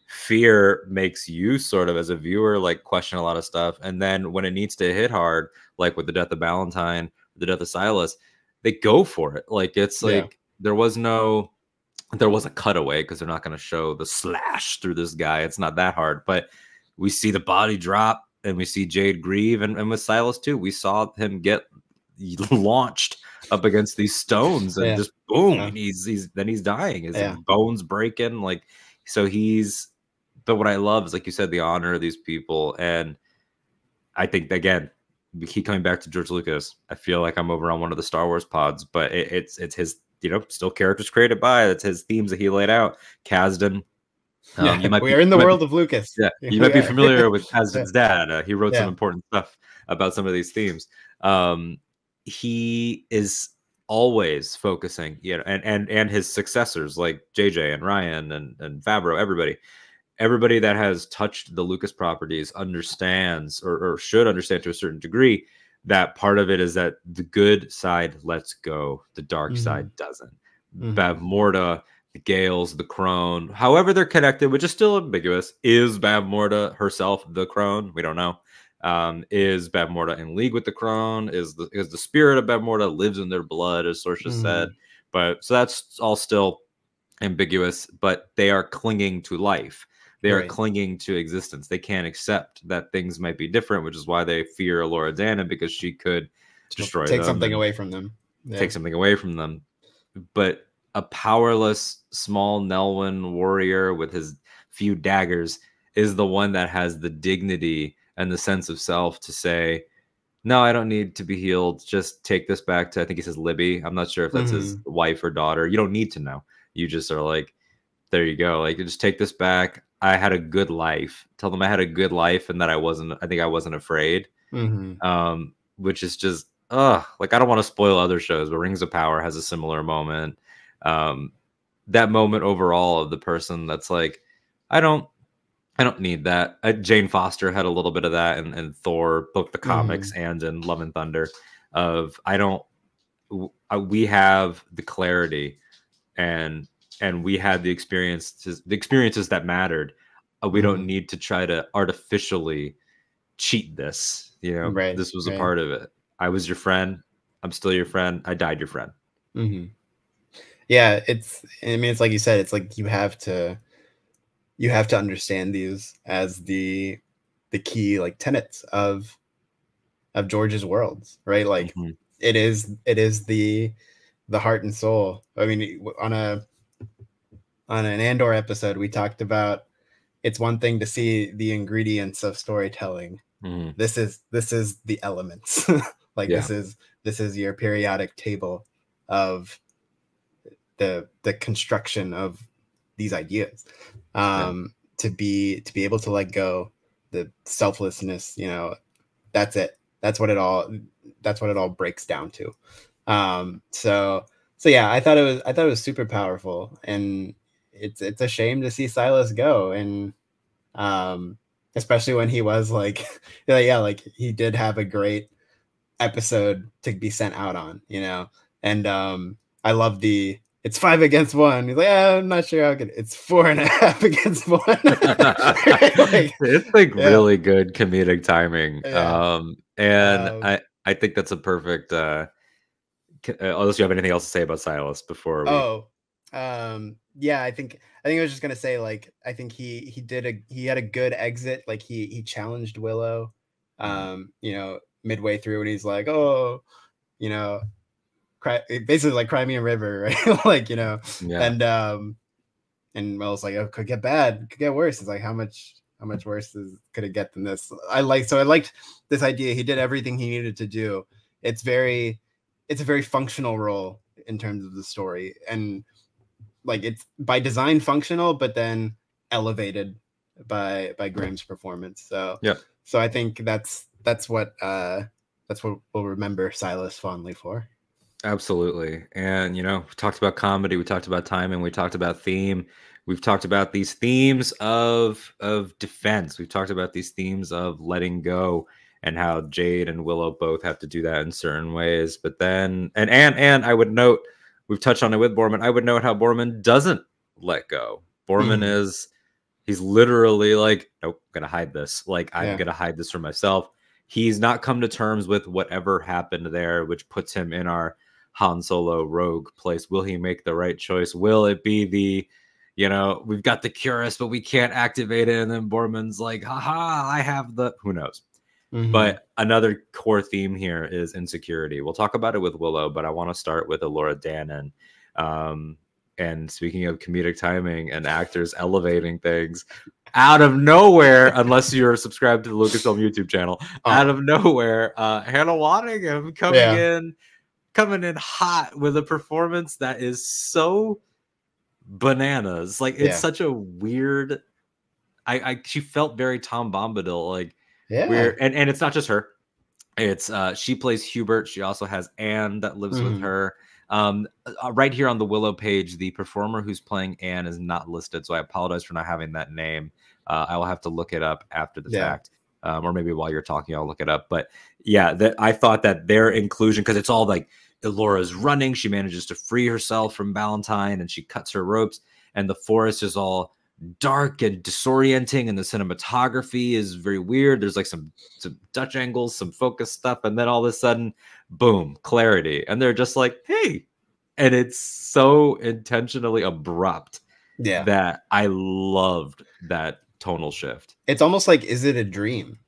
fear makes you sort of as a viewer like question a lot of stuff. And then when it needs to hit hard, like with the death of Valentine, the death of Silas, they go for it. Like it's like there was a cutaway because they're not going to show the slash through this guy. It's not that hard, but we see the body drop and we see Jade grieve, and with Silas too, we saw him get launched up against these stones and just boom, he's dying. His bones breaking, like so but what I love is, like you said, the honor of these people. And I think, again, we keep coming back to George Lucas. I feel like I'm over on one of the Star Wars pods, but it's his, still characters created by. That's his themes that he laid out. Kasdan. We are in the world of Lucas. Yeah, you might be familiar with Kasdan's dad. He wrote some important stuff about some of these themes. He is always focusing, and his successors like JJ and Ryan and Favreau, everybody that has touched the Lucas properties understands or should understand to a certain degree that part of it is that the good side lets go, the dark side doesn't. Bavmorda, the Gales, the Crone, however they're connected, which is still ambiguous. Is Bavmorda herself the Crone? We don't know. Is Bavmorda in league with the Crone? Is the spirit of Bavmorda lives in their blood, as Sorsha said? But so that's all still ambiguous, but they are clinging to life. They are clinging to existence. They can't accept that things might be different, which is why they fear Laura Dana, because she could destroy them. Take something away from them. Take something away from them. But a powerless, small Nelwyn warrior with his few daggers is the one that has the dignity and the sense of self to say, no, I don't need to be healed. Just take this back to, I think he says Libby. I'm not sure if that's his wife or daughter. You don't need to know. You just are like, there you go. Like, just take this back. I had a good life. Tell them I had a good life and that I think I wasn't afraid. Which is just, like, I don't want to spoil other shows, but Rings of Power has a similar moment. That moment overall of the person that's like, I don't need that. Jane Foster had a little bit of that in Thor, both the comics and in Love and Thunder, of we have the clarity and we had the experiences that mattered. We don't need to try to artificially cheat this. This was a part of it. I was your friend. I'm still your friend. I died your friend. Yeah, it's like you said, it's like you have to understand these as the key like tenets of George's worlds, right? Like it is the heart and soul. I mean, on an Andor episode, we talked about it's one thing to see the ingredients of storytelling. Mm-hmm. This is the elements. Like Yeah. this is your periodic table of the construction of these ideas. To be able to let go, the selflessness, you know, that's it. That's what it all breaks down to. So yeah, I thought it was super powerful, and it's a shame to see Silas go, and especially when he was like, yeah, like he did have a great episode to be sent out on, you know. And I love the it's 5 against 1. He's like, I'm not sure how good. It's 4.5 against 1. Like, it's like really good comedic timing. Yeah. And I think that's a perfect. Unless you have anything else to say about Silas before we. Yeah, I think I was just gonna say, like, I think he had a good exit. Like he challenged Willow, you know, midway through, and he's like, oh, you know, basically like Cry Me a River, right? Like, you know, and Willow's like, oh, could get bad, could get worse. It's like, how much worse could it get than this? I liked this idea. He did everything he needed to do. It's a very functional role in terms of the story, and like it's by design functional, but then elevated by Graham's performance. So so I think that's what we'll remember Silas fondly for. Absolutely. And you know, we talked about comedy, we talked about timing, we talked about theme, we've talked about these themes of defense, we've talked about these themes of letting go, and how Jade and Willow both have to do that in certain ways. But then and I would note, we've touched on it with Boorman, I would note how Boorman doesn't let go. Boorman he's literally like, nope, I'm gonna hide this. Like, I'm gonna hide this from myself. He's not come to terms with whatever happened there, which puts him in our Han Solo rogue place. Will he make the right choice? Will it be the, you know, we've got the Curus, but we can't activate it, and then Boorman's like, haha, I have the, who knows? But another core theme here is insecurity. We'll talk about it with Willow, but I want to start with Elora Danan. And speaking of comedic timing and actors elevating things out of nowhere, unless you're subscribed to the Lucasfilm YouTube channel, out of nowhere, Hannah Waddingham coming in hot with a performance that is so bananas. Like, it's such a weird. She felt very Tom Bombadil, like weird, and it's not just her. It's she plays Hubert. She also has Anne that lives with her. Right here on the Willow page, the performer who's playing Anne is not listed, so I apologize for not having that name. I will have to look it up after the fact, or maybe while you're talking, I'll look it up. But yeah, I thought that their inclusion, because it's all like Elora's running, she manages to free herself from Valentine, and she cuts her ropes, and the forest is all dark and disorienting, and the cinematography is very weird. There's like some Dutch angles, some focus stuff, and then all of a sudden, boom, clarity, and they're just like, hey, and it's so intentionally abrupt that I loved that tonal shift. It's almost like, is it a dream,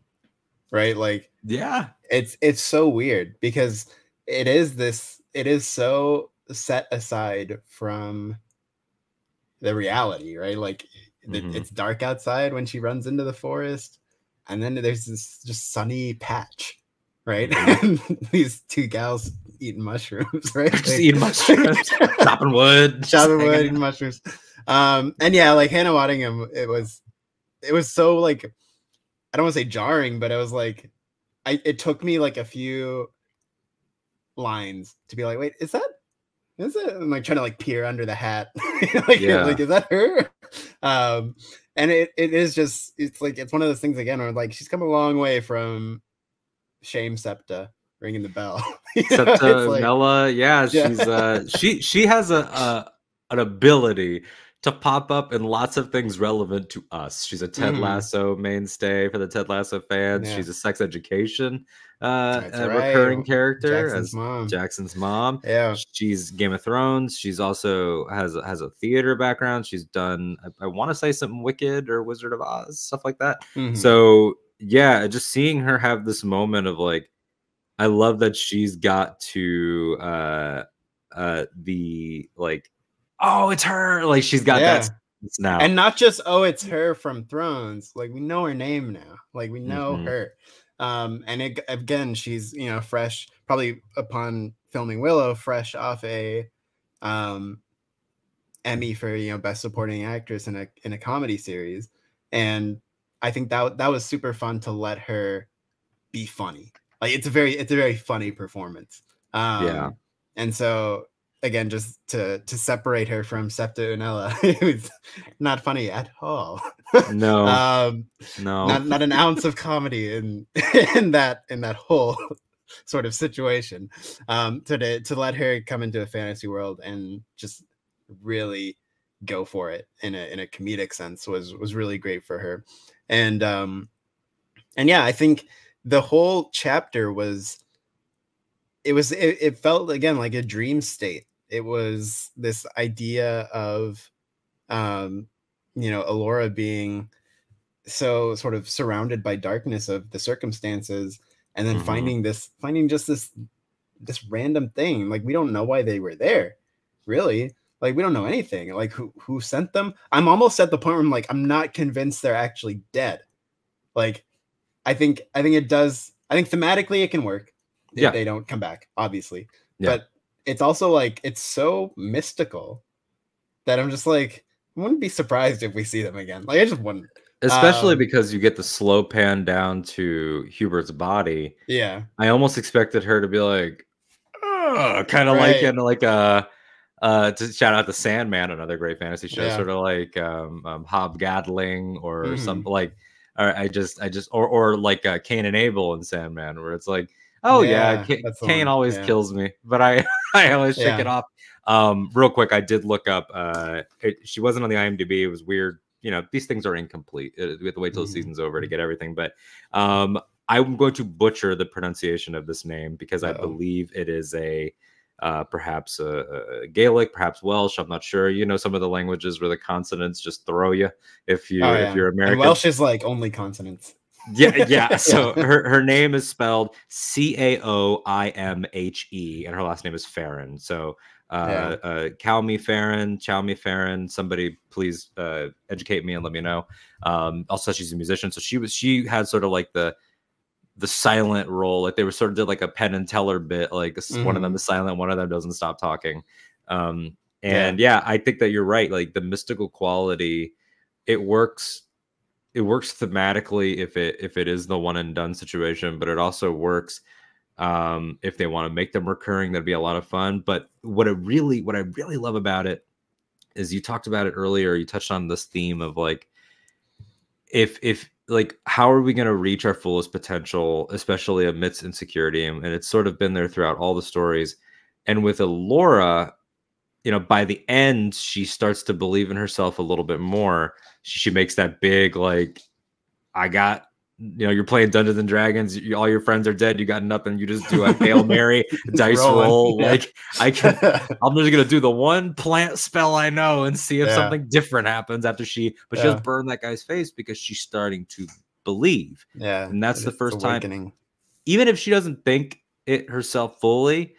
right? Like, it's so weird, because it is so set aside from the reality, right? Like, it's dark outside when she runs into the forest, and then there's this just sunny patch, right? And these two gals eating mushrooms, right? Just eating mushrooms, chopping wood, eating mushrooms. And yeah, like Hannah Waddingham, it was so, like, I don't want to say jarring, but it was like, it took me like a few lines to be like, wait, is it? I'm like trying to like peer under the hat. Like, is that her? And it is just, it's like, it's one of those things again where like she's come a long way from Shame Septa ringing the bell. Septa like, Mela, she has an ability to pop up in lots of things relevant to us. She's a Ted Lasso mainstay for the Ted Lasso fans. She's a sex education recurring character Jackson's mom. Yeah, she's Game of Thrones. She's also has a theater background. She's done, I want to say, something Wicked or Wizard of Oz, stuff like that. So yeah, just seeing her have this moment of like, I love that she's got to the like, oh, it's her. Like, she's got that It's now. And not just, oh, it's her from Thrones. Like, we know her name now. Like, we know her. And again, she's, you know, fresh, probably upon filming Willow, fresh off a Emmy for, you know, best supporting actress in a comedy series. And I think that was super fun to let her be funny. Like, it's a very funny performance. Yeah. And so again, just to separate her from Septa Unella, who's not funny at all. No. Not an ounce of comedy in that whole sort of situation. To let her come into a fantasy world and just really go for it in a comedic sense was really great for her. And yeah, I think the whole chapter it felt again like a dream state. It was this idea of you know, Alora being so sort of surrounded by darkness of the circumstances, and then finding just this random thing. Like, we don't know why they were there, really. Like, we don't know anything. Like, who sent them? I'm almost at the point where I'm like, I'm not convinced they're actually dead. Like, I think it does. I think thematically it can work. If they don't come back, obviously. But it's also like, it's so mystical that I'm just like, I wouldn't be surprised if we see them again. Like, I just wouldn't. Especially because you get the slow pan down to Hubert's body. Yeah. I almost expected her to be like, kind of like in like to shout out to Sandman, another great fantasy show, sort of like Hobgadling or some like, or like Cain and Abel in Sandman, where it's like, oh yeah, Cain always kills me, but I always shake it off. Real quick, I did look up. She wasn't on the IMDb. It was weird. You know, these things are incomplete. We have to wait till the season's over to get everything. But I'm going to butcher the pronunciation of this name because I believe it is perhaps a Gaelic, perhaps Welsh. I'm not sure. You know, some of the languages where the consonants just throw you if you're American. And Welsh is like only consonants. Yeah. So her name is spelled Caomhe, and her last name is Farron. So Chowme Farron. Somebody please educate me and let me know. Also, she's a musician, so she had sort of like the silent role. Like, they were sort of did like a Penn and Teller bit. Like, one of them is silent, one of them doesn't stop talking. I think that you're right. Like, the mystical quality, it works thematically if it is the one and done situation, but it also works if they want to make them recurring. That'd be a lot of fun. But what I really love about it is, you talked about it earlier, you touched on this theme of like, if like, how are we going to reach our fullest potential, especially amidst insecurity? And it's sort of been there throughout all the stories. And with Alora, you know, by the end, she starts to believe in herself a little bit more. She makes that big, like, you're playing Dungeons and Dragons, all your friends are dead, you got nothing, you just do a Hail Mary dice roll. Like, I'm just gonna do the one plant spell I know and see if something different happens after she doesn't burn that guy's face, because she's starting to believe. And that's the first time, even if she doesn't think it herself fully.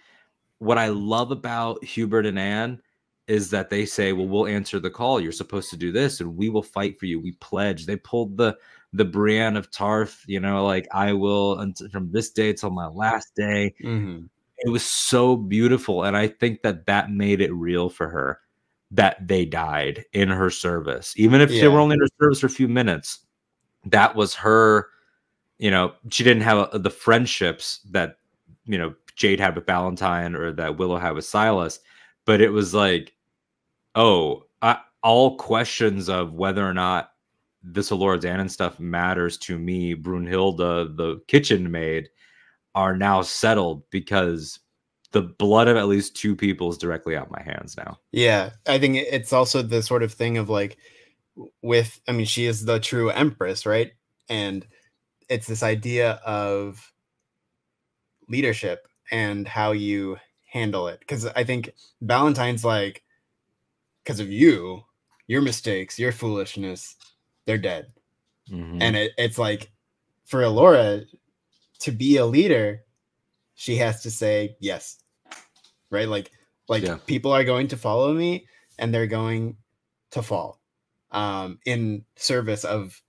What I love about Hubert and Anne is that they say, well, we'll answer the call, you're supposed to do this, and we will fight for you, we pledge. They pulled the Brienne of Tarth, you know, like, I will from this day till my last day. It was so beautiful, and I think that made it real for her, that they died in her service, even if they were only in her service for a few minutes. That was her, you know, she didn't have the friendships that, you know, Jade had with Valentine or that Willow had with Silas, but it was like, all questions of whether or not this Alora Dannon stuff matters to me, Brunhilde, the kitchen maid, are now settled, because the blood of at least two people is directly out my hands now. Yeah, I think it's also the sort of thing of like, she is the true empress, right? And it's this idea of leadership and how you handle it. Because I think Valentine's like, because of your mistakes, your foolishness, they're dead. And it's like, for Alora to be a leader, she has to say yes, right? Like people are going to follow me, and they're going to fall. in service of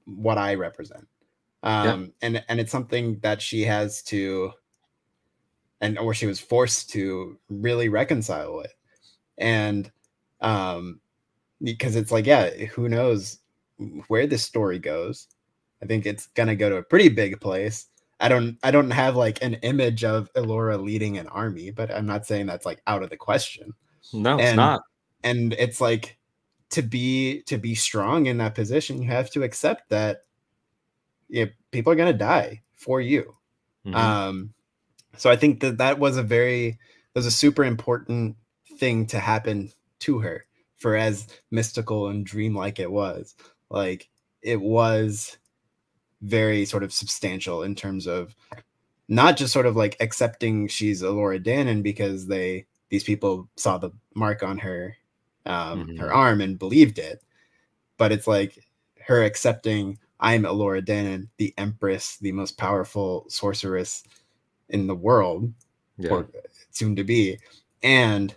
what I represent. And it's something that she has to, or she was forced to really reconcile with. And because it's like, yeah, who knows where this story goes. I think it's gonna go to a pretty big place. I don't have like an image of Elora leading an army, but I'm not saying that's like out of the question. No, and, it's not. And it's like, to be strong in that position, you have to accept that people are gonna die for you. So I think that was a super important thing to happen to her, for as mystical and dreamlike it was. Like, it was very sort of substantial in terms of not just sort of like accepting she's Elora Danan because these people saw the mark on her her arm and believed it, but it's like her accepting, I'm Elora Danan, the Empress, the most powerful sorceress in the world, or soon to be, and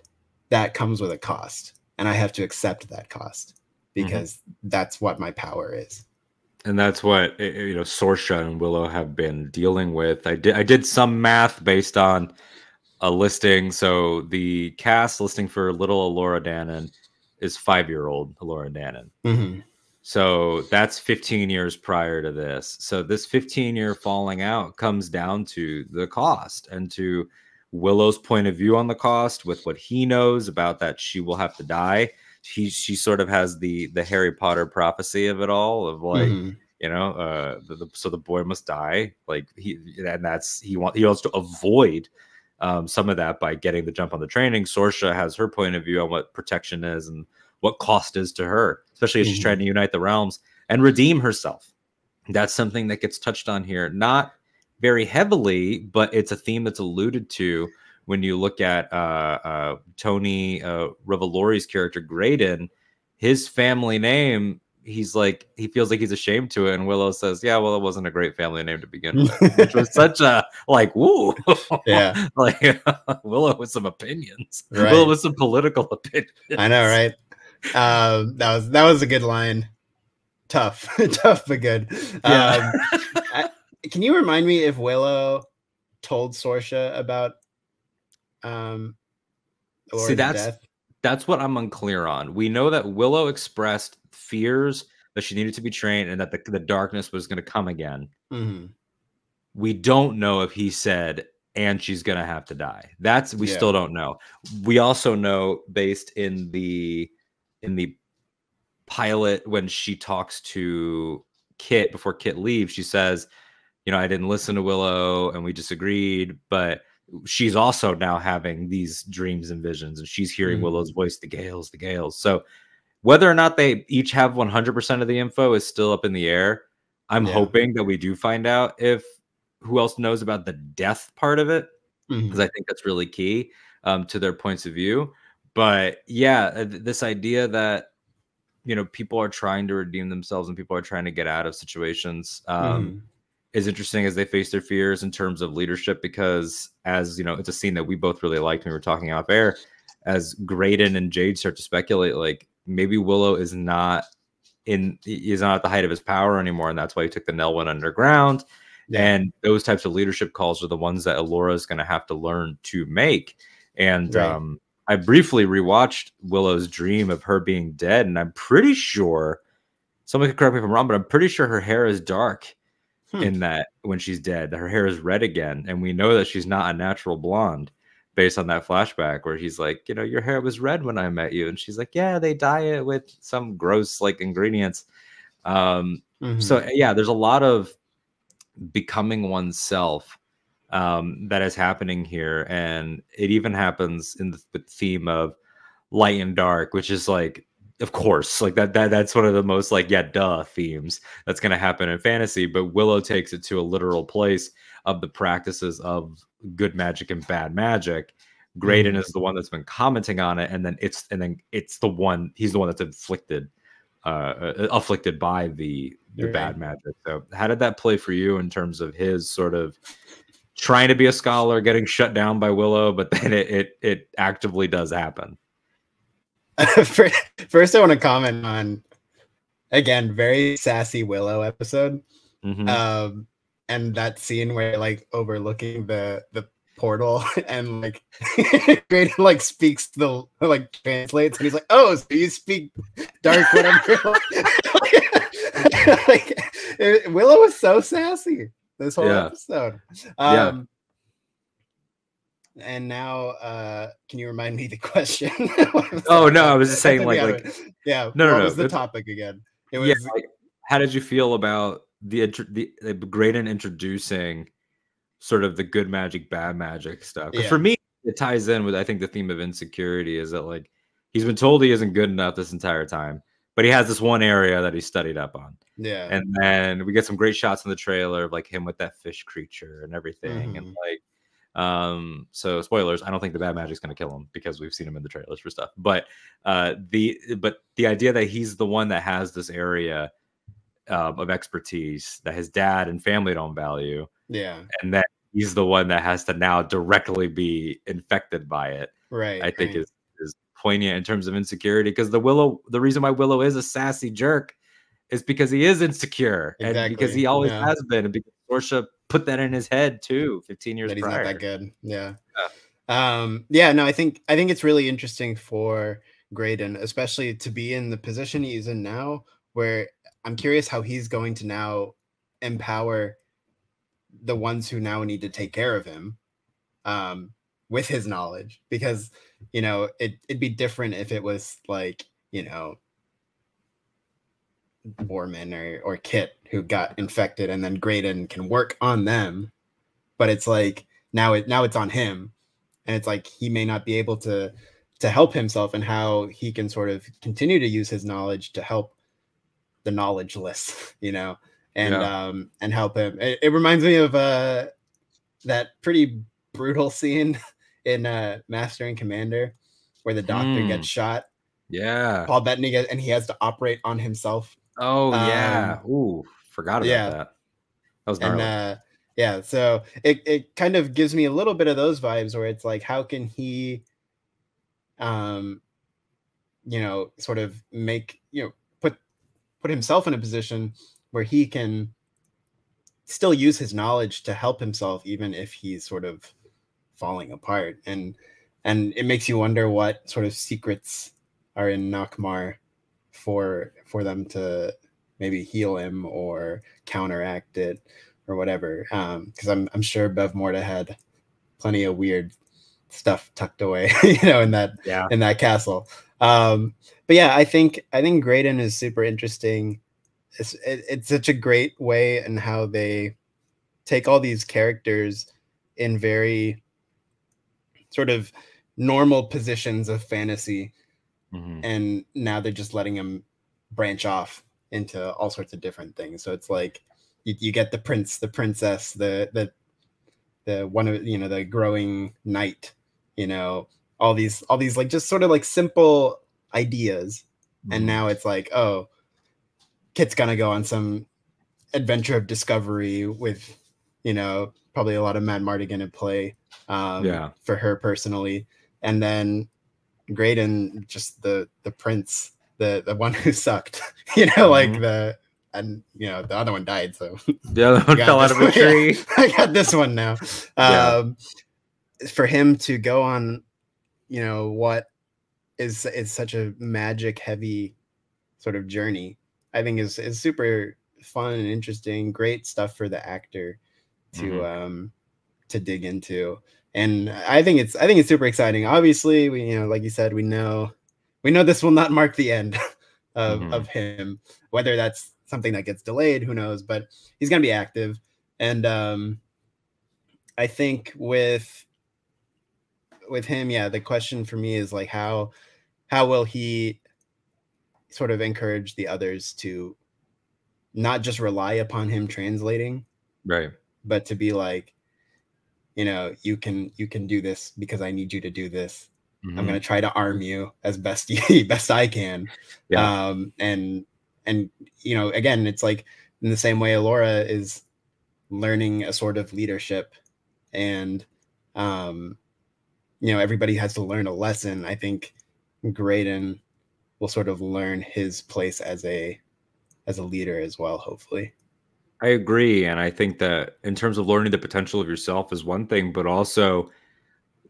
that comes with a cost, and I have to accept that cost because that's what my power is. And that's what Sorsha and Willow have been dealing with. I did some math based on a listing. So the cast listing for little Elora Danan is 5-year-old Elora Danan. So that's 15 years prior to this. So this 15-year falling out comes down to the cost, and to Willow's point of view on the cost, with what he knows about that she will have to die. She sort of has the Harry Potter prophecy of it all, of like, so the boy must die. Like he wants to avoid some of that by getting the jump on the training. Sorsha has her point of view on what protection is and what cost is to her, especially as she's trying to unite the realms and redeem herself. That's something that gets touched on here, not very heavily, but it's a theme that's alluded to when you look at Tony Revolori's character Graydon. His family name, he feels like he's ashamed to it, and Willow says, yeah, well, it wasn't a great family name to begin with, which was such a like, woo. Yeah. Like Willow with some opinions, right. Willow with some political opinions. I know, right? That was a good line. Tough but good. Yeah. Can you remind me if Willow told Sorsha about See, that's what I'm unclear on. We know that Willow expressed fears that she needed to be trained and that the darkness was going to come again. We don't know if he said, and she's going to have to die. We still don't know. We also know, based in the pilot, when she talks to Kit before Kit leaves, she says, I didn't listen to Willow and we disagreed, but she's also now having these dreams and visions, and she's hearing Willow's voice, the Gales. So whether or not they each have 100% of the info is still up in the air. I'm hoping that we do find out if who else knows about the death part of it, because I think that's really key to their points of view. But yeah, this idea that people are trying to redeem themselves and people are trying to get out of situations is interesting as they face their fears in terms of leadership, because as it's a scene that we both really liked when we were talking off air, as Graydon and Jade start to speculate, like maybe Willow is not at the height of his power anymore, and that's why he took the Nelwyn underground. And those types of leadership calls are the ones that Elora is going to have to learn to make. And I briefly rewatched Willow's dream of her being dead, and I'm pretty sure, someone could correct me if I'm wrong, but I'm pretty sure her hair is dark in that when she's dead. Her hair is red again, and we know that she's not a natural blonde based on that flashback where he's like, your hair was red when I met you, and she's like, yeah, they dye it with some gross like ingredients. So yeah, there's a lot of becoming oneself that is happening here, and it even happens in the theme of light and dark, which is like, of course, like that's one of the most like themes that's going to happen in fantasy. But Willow takes it to a literal place of the practices of good magic and bad magic. Graydon is the one that's been commenting on it, and then he's the one that's afflicted by the bad magic. So how did that play for you in terms of his sort of trying to be a scholar, getting shut down by Willow, but then it actively does happen? First, I want to comment on, again, very sassy Willow episode. Mm-hmm. And that scene where like overlooking the portal and like Graydon like speaks the like translates and he's like, oh, so you speak dark whatever. Like, Willow was so sassy this whole episode. And now, can you remind me the question? Oh no, I was just saying like yeah. No, what was the topic again? It was like, how did you feel about the Graydon introducing sort of the good magic, bad magic stuff? Because for me, it ties in with, I think, the theme of insecurity is that like he's been told he isn't good enough this entire time, but he has this one area that he studied up on. Yeah. And then we get some great shots in the trailer of like him with that fish creature and everything. And like, so spoilers, I don't think the bad magic's going to kill him because we've seen him in the trailers for stuff. But the idea that he's the one that has this area of expertise that his dad and family don't value. Yeah. And that he's the one that has to now directly be infected by it. Right. I think is poignant in terms of insecurity, because the reason why Willow is a sassy jerk is because he is insecure. Exactly. And because he always has been, and because Sorsha put that in his head too 15 years that he's prior. Not that good. Yeah. No, I think it's really interesting for Graydon, especially to be in the position he's in now, where I'm curious how he's going to now empower the ones who now need to take care of him with his knowledge, because it'd be different if it was like Borman or Kit who got infected and then Graydon can work on them, but it's like now it's on him, and it's like he may not be able to help himself, and how he can sort of continue to use his knowledge to help the knowledgeless, and help him. It reminds me of that pretty brutal scene in Master and Commander where the doctor gets shot. Yeah, Paul Bettany, and he has to operate on himself. Oh yeah. Ooh, forgot about that. That was gnarly. And so it kind of gives me a little bit of those vibes where it's like, how can he sort of make put himself in a position where he can still use his knowledge to help himself, even if he's sort of falling apart. And it makes you wonder what sort of secrets are in Nockmaar for them to maybe heal him or counteract it or whatever. Because I'm sure Bev Morta had plenty of weird stuff tucked away, in that castle. But yeah, I think Graydon is super interesting. It's such a great way in how they take all these characters in very sort of normal positions of fantasy, and now they're just letting them branch off into all sorts of different things. So it's like you get the prince, the princess, the one of the growing knight, all these like just sort of like simple ideas. And now it's like, oh, Kit's gonna go on some adventure of discovery with probably a lot of Mad Mardigan at play for her personally, and then Graydon, just the prince, the one who sucked, like the other one died, so the other one fell out of a tree. I got this one now. For him to go on what is such a magic heavy sort of journey, I think is super fun and interesting. Great stuff for the actor to dig into. And I think it's super exciting. Obviously, we like you said, we know this will not mark the end of him. Whether that's something that gets delayed, who knows? But he's gonna be active, and I think with him, the question for me is like, how will he sort of encourage the others to not just rely upon him translating, right, but to be like, you can do this because I need you to do this. I'm going to try to arm you as best I can. And again, it's like in the same way Alora is learning a sort of leadership, and everybody has to learn a lesson. I think Graydon will sort of learn his place as a leader as well, hopefully. I agree. And I think that in terms of learning the potential of yourself is one thing, but also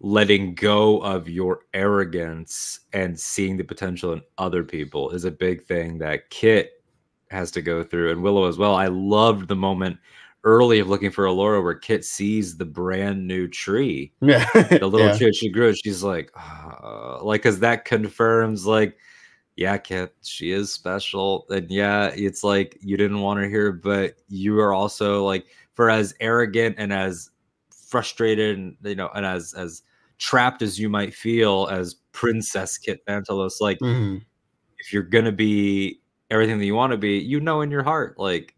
letting go of your arrogance and seeing the potential in other people is a big thing that Kit has to go through, and Willow as well. I loved the moment early of looking for Allura where Kit sees the brand new tree. Yeah. The little tree she grew. She's like, like, because that confirms, like, yeah, Kit, she is special. And yeah, it's like you didn't want her here, but you are also like, for as arrogant and as frustrated and, you know, and as trapped as you might feel as Princess Kit Mantalos, like, if you're gonna be everything that you want to be, you know, in your heart, like,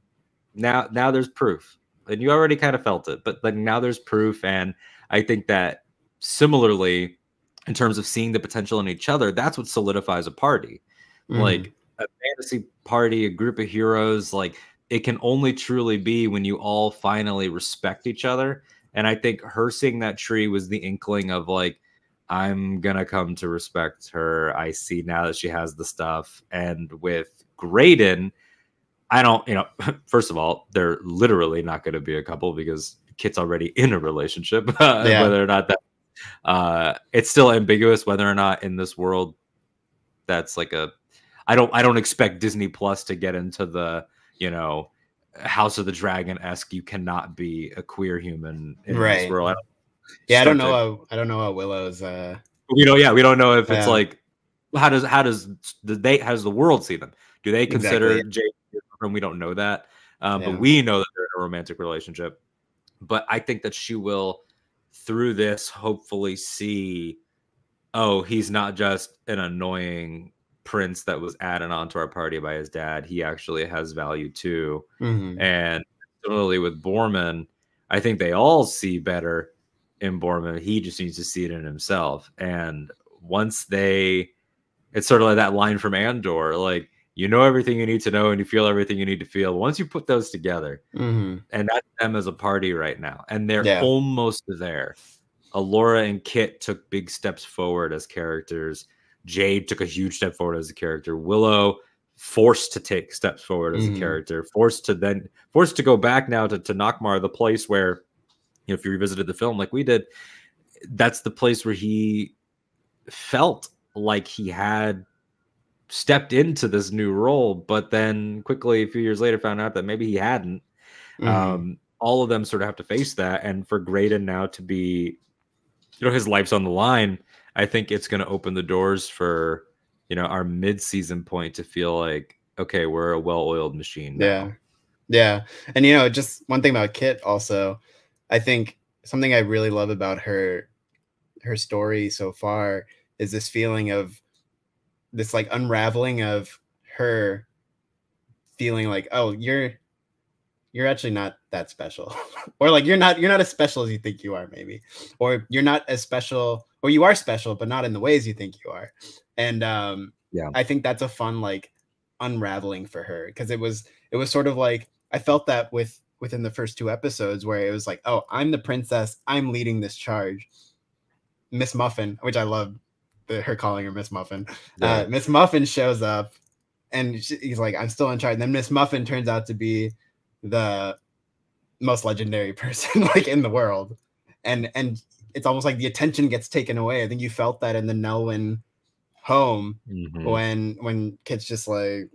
now there's proof, and you already kind of felt it, but like now there's proof. And I think that similarly, in terms of seeing the potential in each other, that's what solidifies a party. Like a fantasy party, a group of heroes, like, it can only truly be when you all finally respect each other. And I think her seeing that tree was the inkling of, like, I'm gonna come to respect her. I see now that she has the stuff. And with Graydon, I don't, you know, first of all, they're literally not going to be a couple because Kit's already in a relationship. Whether or not that, it's still ambiguous whether or not in this world that's like a. I don't expect Disney Plus to get into the, you know, House of the Dragon-esque. You cannot be a queer human in this world. I don't know how Willow's. We don't know if it's like, how does the world see them? Do they consider Jade? We don't know that, but we know that they're in a romantic relationship. But I think that she will, through this, hopefully see, oh, he's not just an annoying prince that was added onto our party by his dad. He actually has value too. And similarly with Borman, I think they all see better in Borman. He just needs to see it in himself. And once it's sort of like that line from Andor, like, you know everything you need to know and you feel everything you need to feel. Once you put those together, and that's them as a party right now, and they're almost there. Allura and Kit took big steps forward as characters. Jade took a huge step forward as a character. Willow forced to take steps forward as a character, forced to go back now to Nockmaar, the place where, you know, if you revisited the film like we did, that's the place where he felt like he had stepped into this new role, but then quickly a few years later found out that maybe he hadn't. All of them sort of have to face that, and for Graydon now to be, you know, his life's on the line. I think it's going to open the doors for, you know, our mid-season point to feel like, okay, we're a well-oiled machine now. And, you know, just one thing about Kit also, I think something I really love about her story so far is this feeling of this, like, unraveling of her feeling like, oh, you're actually not that special, or like you're not as special as you think you are, maybe, or you're not as special, or you are special but not in the ways you think you are. And I think that's a fun, like, unraveling for her, because it was sort of like, I felt that within the first 2 episodes where it was like, oh, I'm the princess, I'm leading this charge. Miss Muffin, which I love, her calling her Miss Muffin. Miss Muffin shows up and he's like, I'm still in charge. And then Miss Muffin turns out to be the most legendary person, like, in the world. And it's almost like the attention gets taken away. I think you felt that in the Nelwyn home when Kit's just like,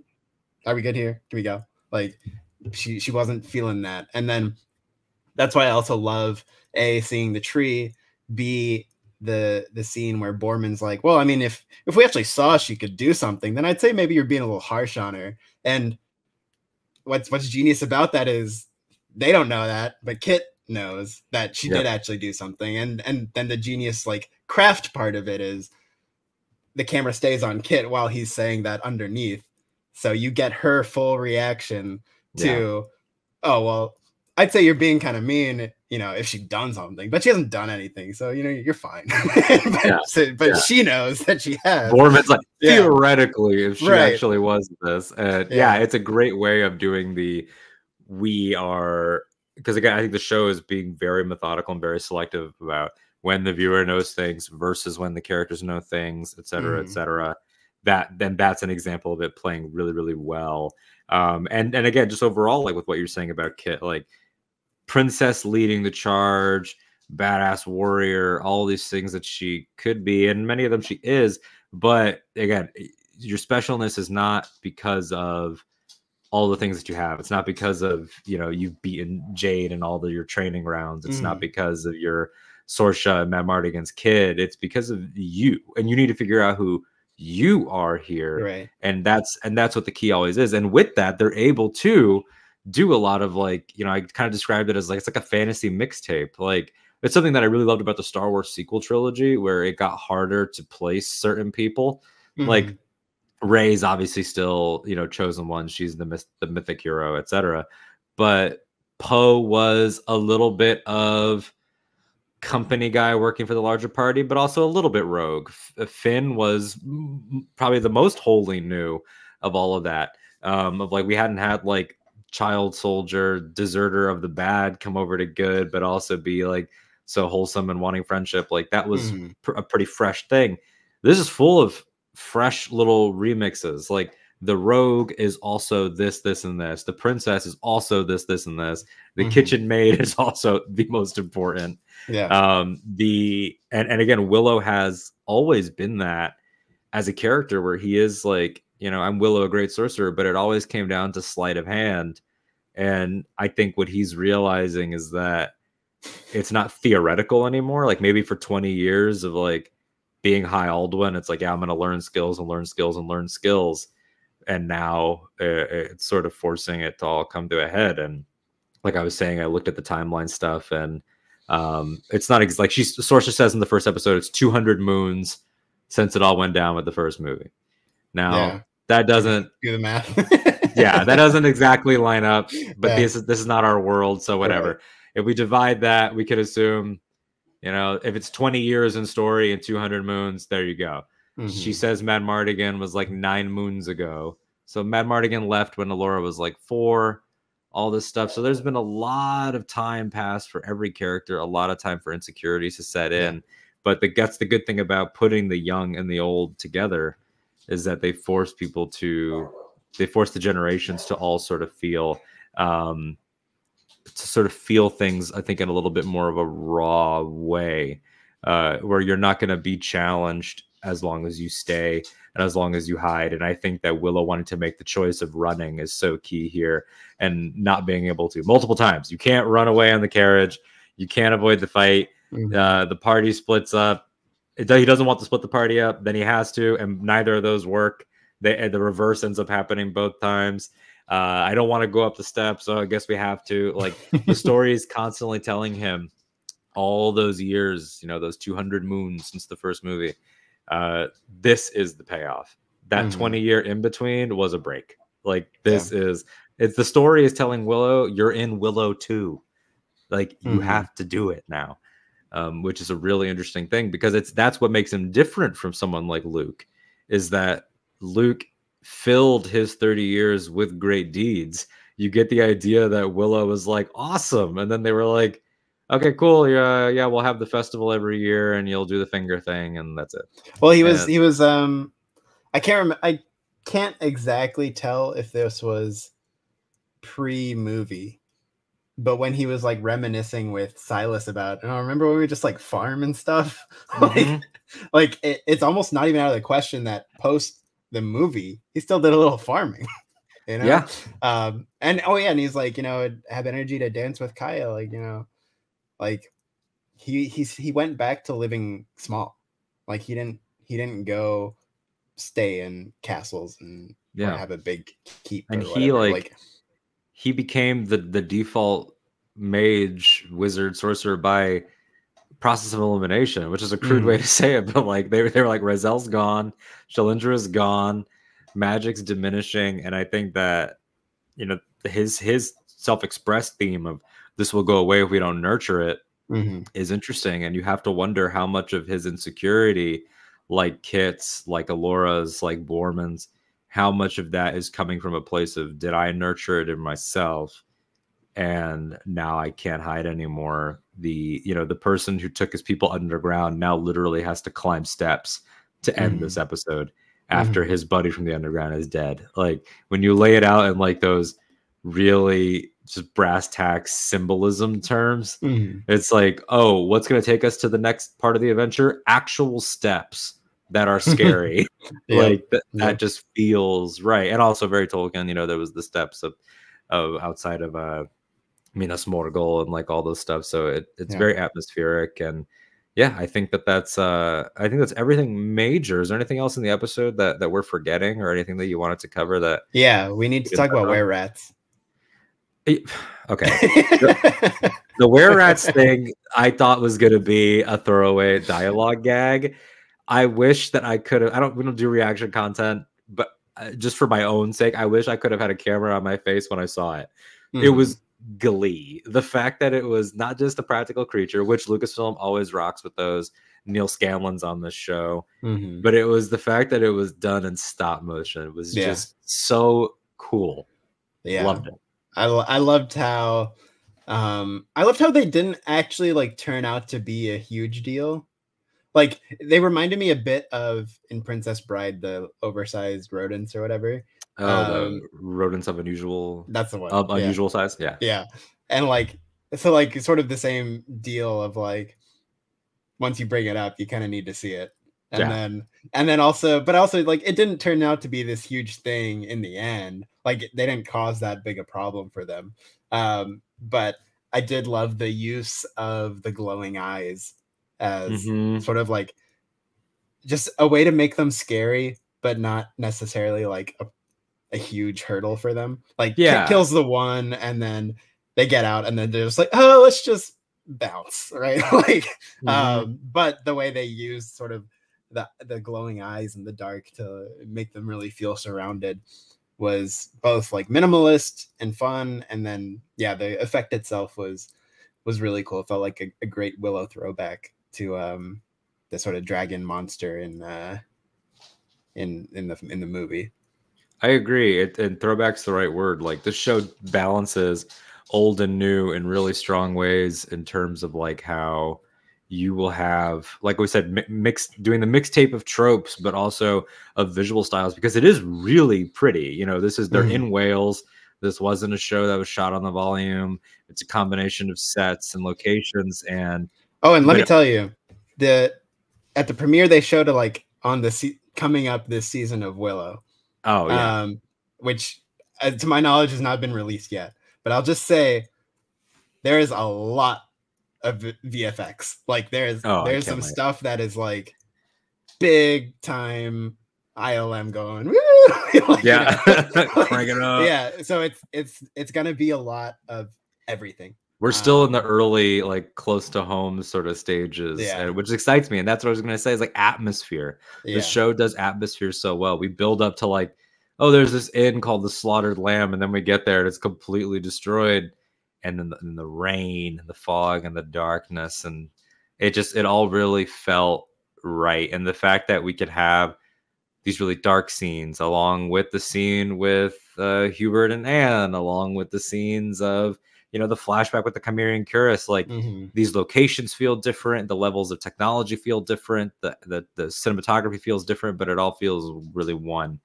are we good here? Can we go? Like, she wasn't feeling that. And then that's why I also love seeing the tree, B, the scene where Borman's like, well, I mean, if we actually saw she could do something, then I'd say maybe you're being a little harsh on her. And what's genius about that is they don't know that, but Kit knows that she did actually do something. And then the genius, like, craft part of it is the camera stays on Kit while he's saying that underneath. So you get her full reaction to, oh, well, I'd say you're being kind of mean, you know, if she'd done something, but she hasn't done anything. So, you know, you're fine. but she knows that she has. Borman's like, theoretically, if she actually was this. It's a great way of doing because again, I think the show is being very methodical and very selective about when the viewer knows things versus when the characters know things, et cetera, et cetera. that's an example of it playing really, really well. And again, just overall, like with what you're saying about Kit, like princess leading the charge, badass warrior, all these things that she could be, and many of them she is. But again, your specialness is not because of all the things that you have. It's not because of, you've beaten Jade in all your training rounds. It's not because of your Sorsha and Mad Mardigan's kid. It's because of you, and you need to figure out who you are here. Right. And that's what the key always is. And with that, they're able to do a lot of, like, I kind of described it as like, it's like a fantasy mixtape. Like, it's something that I really loved about the Star Wars sequel trilogy, where it got harder to place certain people. Like, Rey's obviously still, chosen one. She's the mythic hero, etc. But Poe was a little bit of company guy working for the larger party, but also a little bit rogue. Finn was probably the most wholly new of all of that. Of like, we hadn't had like child soldier, deserter of the bad come over to good, but also be like so wholesome and wanting friendship. Like, that was a pretty fresh thing. This is full of fresh little remixes. Like, the rogue is also this, and this. The princess is also this, and this. The kitchen maid is also the most important. Yeah. And again, Willow has always been that as a character, where he is like, I'm Willow, a great sorcerer, but it always came down to sleight of hand. And I think what he's realizing is that it's not theoretical anymore. Like, maybe for 20 years of like being High Alduin, it's like, yeah, I'm going to learn skills and learn skills and learn skills. And now it's sort of forcing it to all come to a head. And like I was saying, I looked at the timeline stuff, and it's not like Sorsha says in the first episode, it's 200 moons since it all went down with the first movie. Now that doesn't do the math. Yeah, that doesn't exactly line up, but this is not our world, so whatever. Right. If we divide that, we could assume, if it's 20 years in story and 200 moons, there you go. She says Mad Mardigan was like 9 moons ago. So Mad Mardigan left when Allura was like 4, all this stuff. So there's been a lot of time passed for every character, a lot of time for insecurities to set in. But that's the good thing about putting the young and the old together, is that they force the generations to all sort of feel things, I think, in a little bit more of a raw way, where you're not going to be challenged as long as you stay and as long as you hide. And I think that Willow wanted to make the choice of running is so key here, and not being able to multiple times. You can't run away on the carriage. You can't avoid the fight. The party splits up. He doesn't want to split the party up. Then he has to, and neither of those work. The reverse ends up happening both times. I don't want to go up the steps, so I guess we have to. Like, the story is constantly telling him all those years, those 200 moons since the first movie. This is the payoff. That 20-year in between was a break. Like, it's the story is telling Willow, you're in Willow too. Like, you have to do it now, which is a really interesting thing, because that's what makes him different from someone like Luke, is that Luke filled his 30 years with great deeds. You get the idea that Willow was like, awesome. And then they were like, okay, cool. Yeah, we'll have the festival every year and you'll do the finger thing, and that's it. Well, he was I can't remember. I can't exactly tell if this was pre-movie, but when he was like reminiscing with Silas about, and I remember when we would just like farm and stuff, like it's almost not even out of the question that post the movie, he still did a little farming, Yeah. And he's like, have energy to dance with Kaya, like, like he went back to living small. Like, he didn't go stay in castles and have a big keep. And he became the default mage, wizard, sorcerer by process of elimination, which is a crude way to say it, but like they were like, Razel's gone, Shalindra's gone, magic's diminishing, and I think that his self-expressed theme of this will go away if we don't nurture it is interesting. And you have to wonder how much of his insecurity, like Kit's, like Allura's, like Borman's, how much of that is coming from a place of, did I nurture it in myself and now I can't hide anymore? The person who took his people underground now literally has to climb steps to end this episode. after his buddy from the underground is dead. Like when you lay it out in like those really just brass tacks symbolism terms, it's like, oh, what's going to take us to the next part of the adventure? Actual steps that are scary. Like that just feels right. And also very Tolkien, you know, there was the steps of outside of Minas Morgul and like all those stuff. So it's very atmospheric. And yeah, I think that's everything major. Is there anything else in the episode that we're forgetting, or anything that you wanted to cover that? Yeah, we need to talk about were rats. Okay. The were rats thing I thought was going to be a throwaway dialogue gag. I wish that I could have. We don't do reaction content, but just for my own sake, I wish I could have had a camera on my face when I saw it. It was glee. The fact that it was not just a practical creature, which Lucasfilm always rocks with those. Neil Scanlon's on this show, but it was the fact that it was done in stop motion. It was just so cool. Yeah, loved it. I loved how they didn't actually like turn out to be a huge deal. Like they reminded me a bit of in Princess Bride, the oversized rodents or whatever. The rodents of unusual. That's the one. Unusual size. Yeah. Yeah. And like, so like sort of the same deal of like, once you bring it up, you kind of need to see it. And then also like, it didn't turn out to be this huge thing in the end. Like they didn't cause that big a problem for them. But I did love the use of the glowing eyes as sort of like just a way to make them scary, but not necessarily like a huge hurdle for them. Like kills the one and then they get out and then they're just like, oh, let's just bounce, right? Like but the way they use sort of the glowing eyes in the dark to make them really feel surrounded was both like minimalist and fun, and then the effect itself was really cool. It felt like a great Willow throwback to the sort of dragon monster in the movie. I agree. And throwback's the right word. Like this show balances old and new in really strong ways in terms of like how you will have, like we said, doing the mixtape of tropes, but also of visual styles, because it is really pretty. You know, they're in Wales. This wasn't a show that was shot on the volume. It's a combination of sets and locations. And let me tell you, at the premiere they showed it like on the coming up this season of Willow. Oh yeah. Which to my knowledge has not been released yet, but I'll just say there is a lot of VFX. Like there's some stuff that is like big time ILM going like, crank it up. Yeah, so it's gonna be a lot of everything. We're still in the early, like close to home sort of stages, which excites me. And that's what I was going to say is like atmosphere. The show does atmosphere so well. We build up to like, oh, there's this inn called the Slaughtered Lamb. And then we get there and it's completely destroyed. And then the rain, and the fog, and the darkness. And it all really felt right. And the fact that we could have these really dark scenes along with the scene with Hubert and Anne, along with the scenes of, you know, the flashback with the Chimerian Curus, like these locations feel different. The levels of technology feel different. The cinematography feels different, but it all feels really one,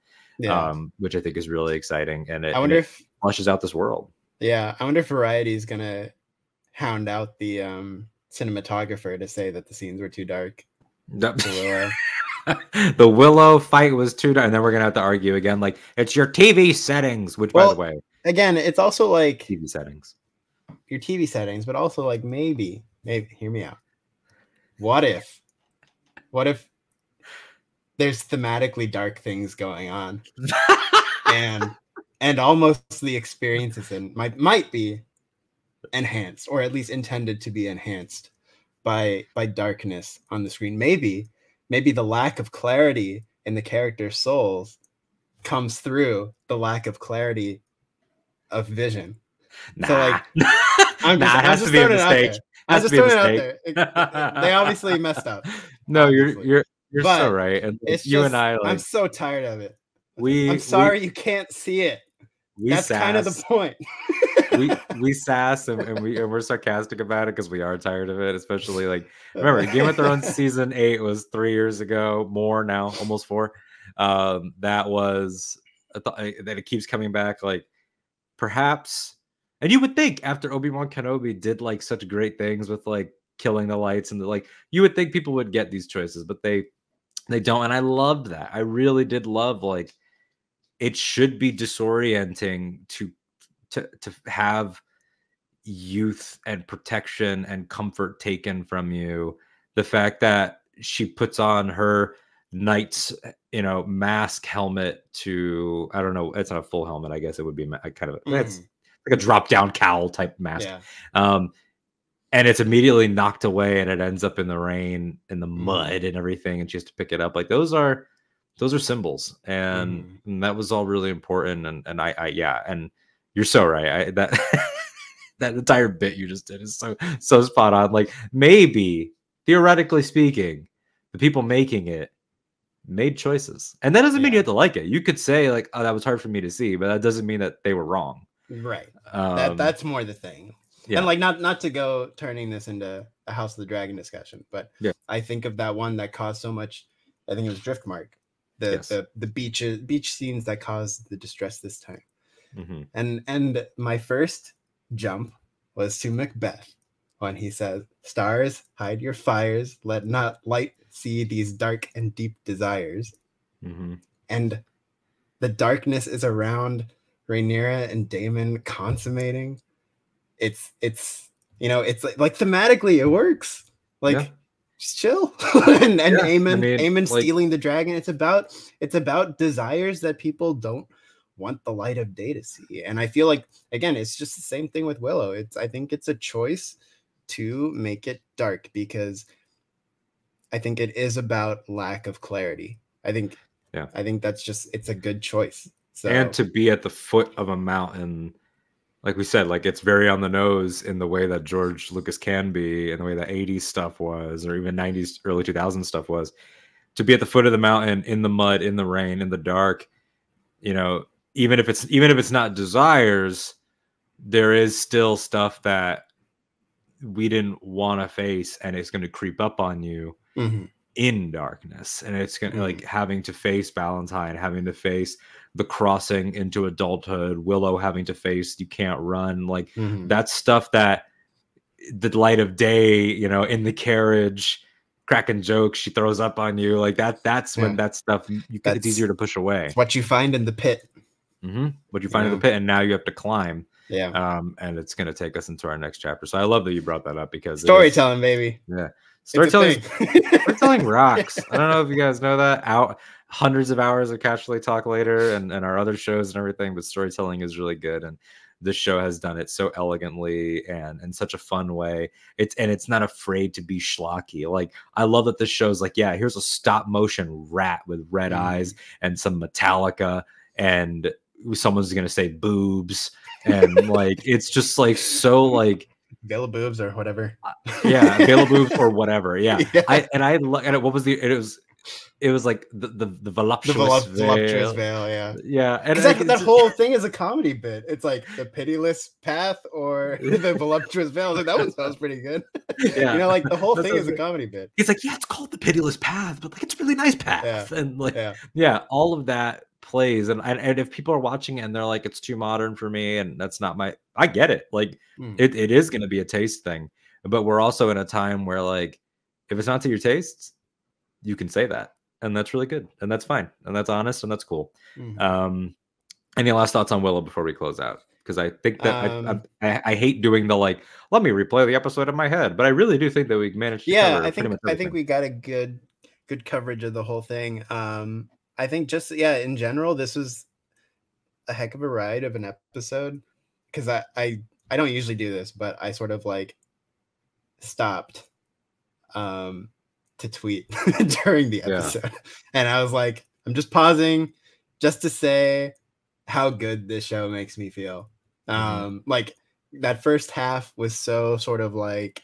which I think is really exciting. And I wonder if flushes out this world. Yeah. I wonder if Variety is going to hound out the cinematographer to say that the scenes were too dark. The Willow fight was too dark. And then we're going to have to argue again. Like, it's your TV settings, which by the way, again, it's also like TV settings. Your TV settings, but also like maybe hear me out. What if there's thematically dark things going on and almost the experiences might be enhanced, or at least intended to be enhanced by darkness on the screen. Maybe the lack of clarity in the character's souls comes through the lack of clarity of vision. Nah. So like I'm just throwing it out there. I'm just throwing it out there. They obviously messed up. No, you're so right. And it's you just, and I, like, I'm so tired of it. I'm sorry you can't see it. That's kind of the point. we sass and we're sarcastic about it because we are tired of it. Especially like, remember, Game of Thrones season 8 was 3 years ago, more now, almost 4. That was that it keeps coming back, like perhaps. And you would think after Obi-Wan Kenobi did like such great things with like killing the lights and like you would think people would get these choices, but they don't. And I loved that. I really did love, like, it should be disorienting to have youth and protection and comfort taken from you. The fact that she puts on her knight's, mask helmet to, I don't know, it's not a full helmet, I guess it would be kind of it's like a drop down cowl type mask. And it's immediately knocked away and it ends up in the rain, in the mud and everything, and she has to pick it up. Like those are symbols, and that was all really important. And I yeah, and you're so right. That that entire bit you just did is so spot on. Like, maybe theoretically speaking, the people making it made choices, and that doesn't mean you have to like it. You could say like, oh, that was hard for me to see, but that doesn't mean that they were wrong. Right. That's more the thing. Yeah. And like, not to go turning this into a House of the Dragon discussion, but I think of that one that caused so much. I think it was Driftmark, the beach scenes that caused the distress this time. And my first jump was to Macbeth when he says, "Stars, hide your fires, let not light see these dark and deep desires." And the darkness is around Rhaenyra and Daemon consummating. It's like thematically it works. Like, just chill. and Aemon stealing the dragon. It's about desires that people don't want the light of day to see. And I feel like, again, it's just the same thing with Willow. I think it's a choice to make it dark because I think it is about lack of clarity. I think that's just, it's a good choice. So, and to be at the foot of a mountain, like we said, like it's very on the nose in the way that George Lucas can be, and the way that 80s stuff was, or even 90s, early 2000s stuff was. To be at the foot of the mountain, in the mud, in the rain, in the dark, even if it's not desires, there is still stuff that we didn't want to face, and it's going to creep up on you in darkness, and it's going to like having to face Valentine, having to face the crossing into adulthood, Willow having to face you can't run, like that's stuff that the light of day, in the carriage, cracking jokes, she throws up on you, like that's when that stuff it's easier to push away. It's what you find in the pit. What you find in the pit, and now you have to climb. And it's going to take us into our next chapter. So I love that you brought that up, because storytelling, baby. Storytelling rocks. I don't know if you guys know that. Hundreds of hours of Casterly Talk later, and our other shows and everything, but storytelling is really good, and this show has done it so elegantly and in such a fun way. It's not afraid to be schlocky. Like, I love that this show's like, here's a stop motion rat with red eyes and some Metallica, and someone's gonna say boobs, and like it's just like so like Veil of boobs or whatever. Veil of boobs or whatever. And what was it was like the voluptuous veil. And that whole thing is a comedy bit. It's like the pitiless path or the voluptuous veil. Like, that one sounds pretty good. Like the whole thing is a comedy bit. It's like, it's called the pitiless path, but like it's a really nice path. And like all of that plays, and if people are watching it and they're like, it's too modern for me, and that's not I get it. Like it is going to be a taste thing, but we're also in a time where, like, if it's not to your tastes, you can say that, and that's really good, and that's fine, and that's honest, and that's cool. Any last thoughts on Willow before we close out? Because I think that I hate doing the like, let me replay the episode in my head, but I really do think that we managed to cover I think we got a good coverage of the whole thing. I think just in general, this was a heck of a ride of an episode, because I don't usually do this, but I sort of like stopped to tweet during the episode, and I was like, I'm just pausing just to say how good this show makes me feel. Like, that first half was so sort of like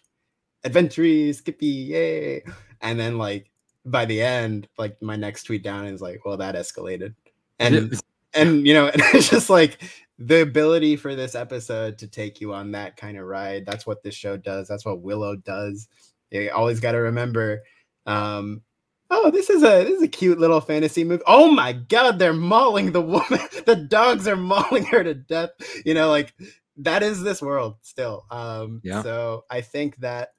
adventure, skippy, yay, and then like by the end, like my next tweet down is like, well, that escalated, and and it's just like the ability for this episode to take you on that kind of ride. That's what this show does. That's what Willow does. You always got to remember, oh, this is a cute little fantasy movie. Oh my god, they're mauling the woman. The dogs are mauling her to death. You know, like that is this world still. Yeah. So I think that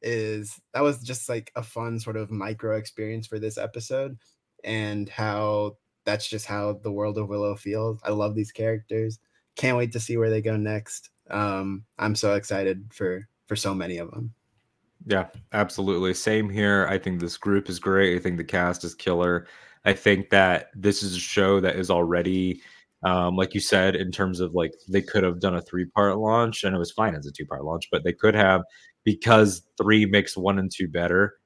was just like a fun sort of micro experience for this episode, and how that's just how the world of Willow feels. I love these characters. Can't wait to see where they go next. I'm so excited for so many of them. Yeah, absolutely. Same here. I think this group is great. I think the cast is killer. I think that this is a show that is already, like you said, in terms of like they could have done a 3-part launch, and it was fine as a 2-part launch, but they could have, because 3 makes 1 and 2 better.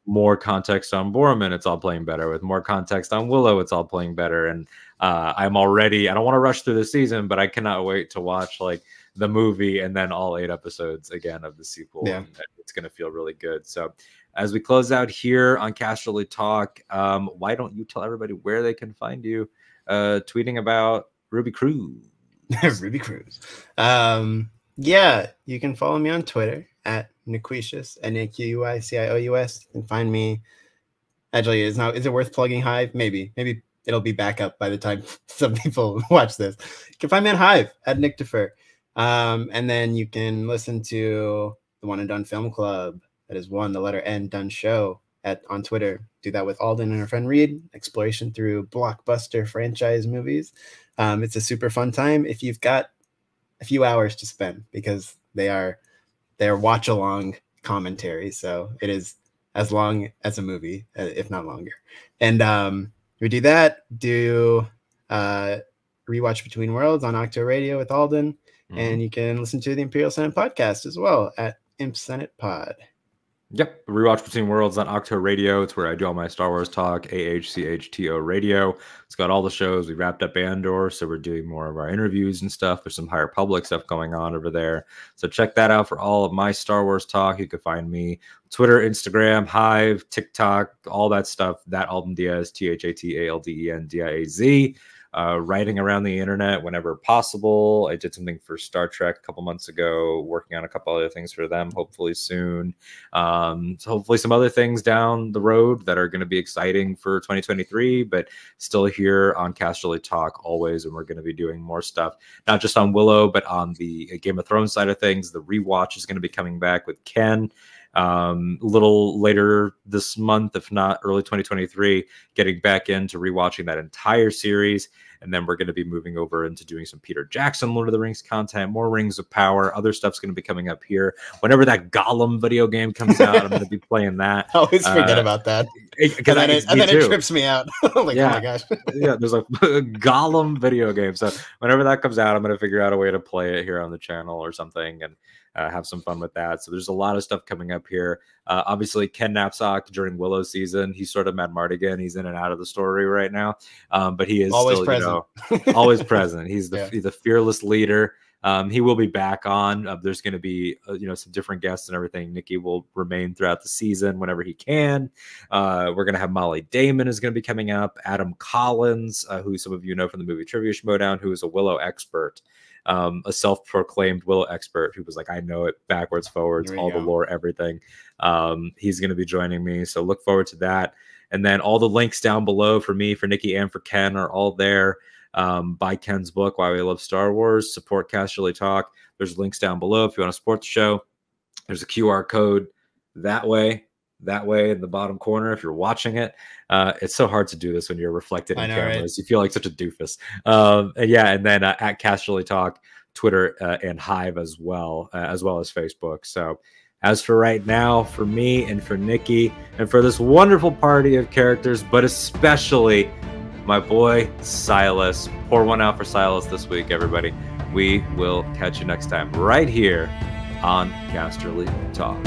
More context on Borman, it's all playing better. With more context on Willow, it's all playing better. And I don't want to rush through the season, but I cannot wait to watch like the movie and then all 8 episodes again of the sequel. Yeah. And it's going to feel really good. So as we close out here on Casterly Talk, why don't you tell everybody where they can find you tweeting about Ruby Cruz? Ruby Cruz. Yeah, you can follow me on Twitter at Nequicious, Naquious. You can find me. Actually, is it worth plugging Hive? Maybe it'll be back up by the time some people watch this. You can find me on Hive at Nictifer. And then you can listen to the One and Done Film Club. That is the letter N, Done Show on Twitter. Do that with Alden and her friend Reed. Exploration through blockbuster franchise movies. It's a super fun time if you've got a few hours to spend, because they're watch along commentary. So it is as long as a movie, if not longer. And we do that. Rewatch Between Worlds on Octo Radio with Alden. And you can listen to the Imperial Senate podcast as well at Imp Senate Pod. Yep. Rewatch Between Worlds on Octo Radio. It's where I do all my Star Wars talk, AHCHTO Radio. It's got all the shows. We wrapped up Andor, so we're doing more of our interviews and stuff. There's some Higher Public stuff going on over there. So check that out for all of my Star Wars talk. You can find me Twitter, Instagram, Hive, TikTok, all that stuff. That Alden Diaz, THATALDENDIAZ. Writing around the internet whenever possible. I did something for Star Trek a couple months ago, working on a couple other things for them, hopefully soon. So hopefully some other things down the road that are going to be exciting for 2023, but still here on Casterly Talk always. And we're going to be doing more stuff, not just on Willow, but on the Game of Thrones side of things. The rewatch is going to be coming back with Ken. A little later this month, if not early 2023, getting back into rewatching that entire series. And then we're going to be moving over into doing some Peter Jackson Lord of the Rings content, more Rings of Power. Other stuff's going to be coming up here. Whenever that Gollum video game comes out, I'm going to be playing that. I always forget about that. And then it trips me out. Like, yeah. Oh my gosh. Yeah, there's a Gollum video game. So whenever that comes out, I'm going to figure out a way to play it here on the channel or something and have some fun with that. So there's a lot of stuff coming up here. Obviously, Ken Knapsack during Willow season, he's sort of Mad Mardigan. He's in and out of the story right now, but he is always still, present. Always present. He's the fearless leader. He will be back on. There's going to be some different guests and everything. Nicky will remain throughout the season whenever he can. We're going to have Molly Damon is going to be coming up. Adam Collins, who some of you know from the movie Trivia Schmodown, who is a Willow expert. A self-proclaimed Willow expert who was like, I know it backwards, forwards, all the lore, everything. He's going to be joining me. So look forward to that. And then all the links down below for me, for Nicky, and for Ken are all there. Buy Ken's book, Why We Love Star Wars. Support Casterly Talk. There's links down below if you want to support the show. There's a QR code that way in the bottom corner if you're watching it. It's so hard to do this when you're reflected in cameras. Right? You feel like such a doofus. And then at Casterly Talk, Twitter and Hive as well as Facebook. So as for right now, for me and for Nicky and for this wonderful party of characters, but especially my boy Silas, pour one out for Silas this week, everybody. We will catch you next time right here on Casterly Talk.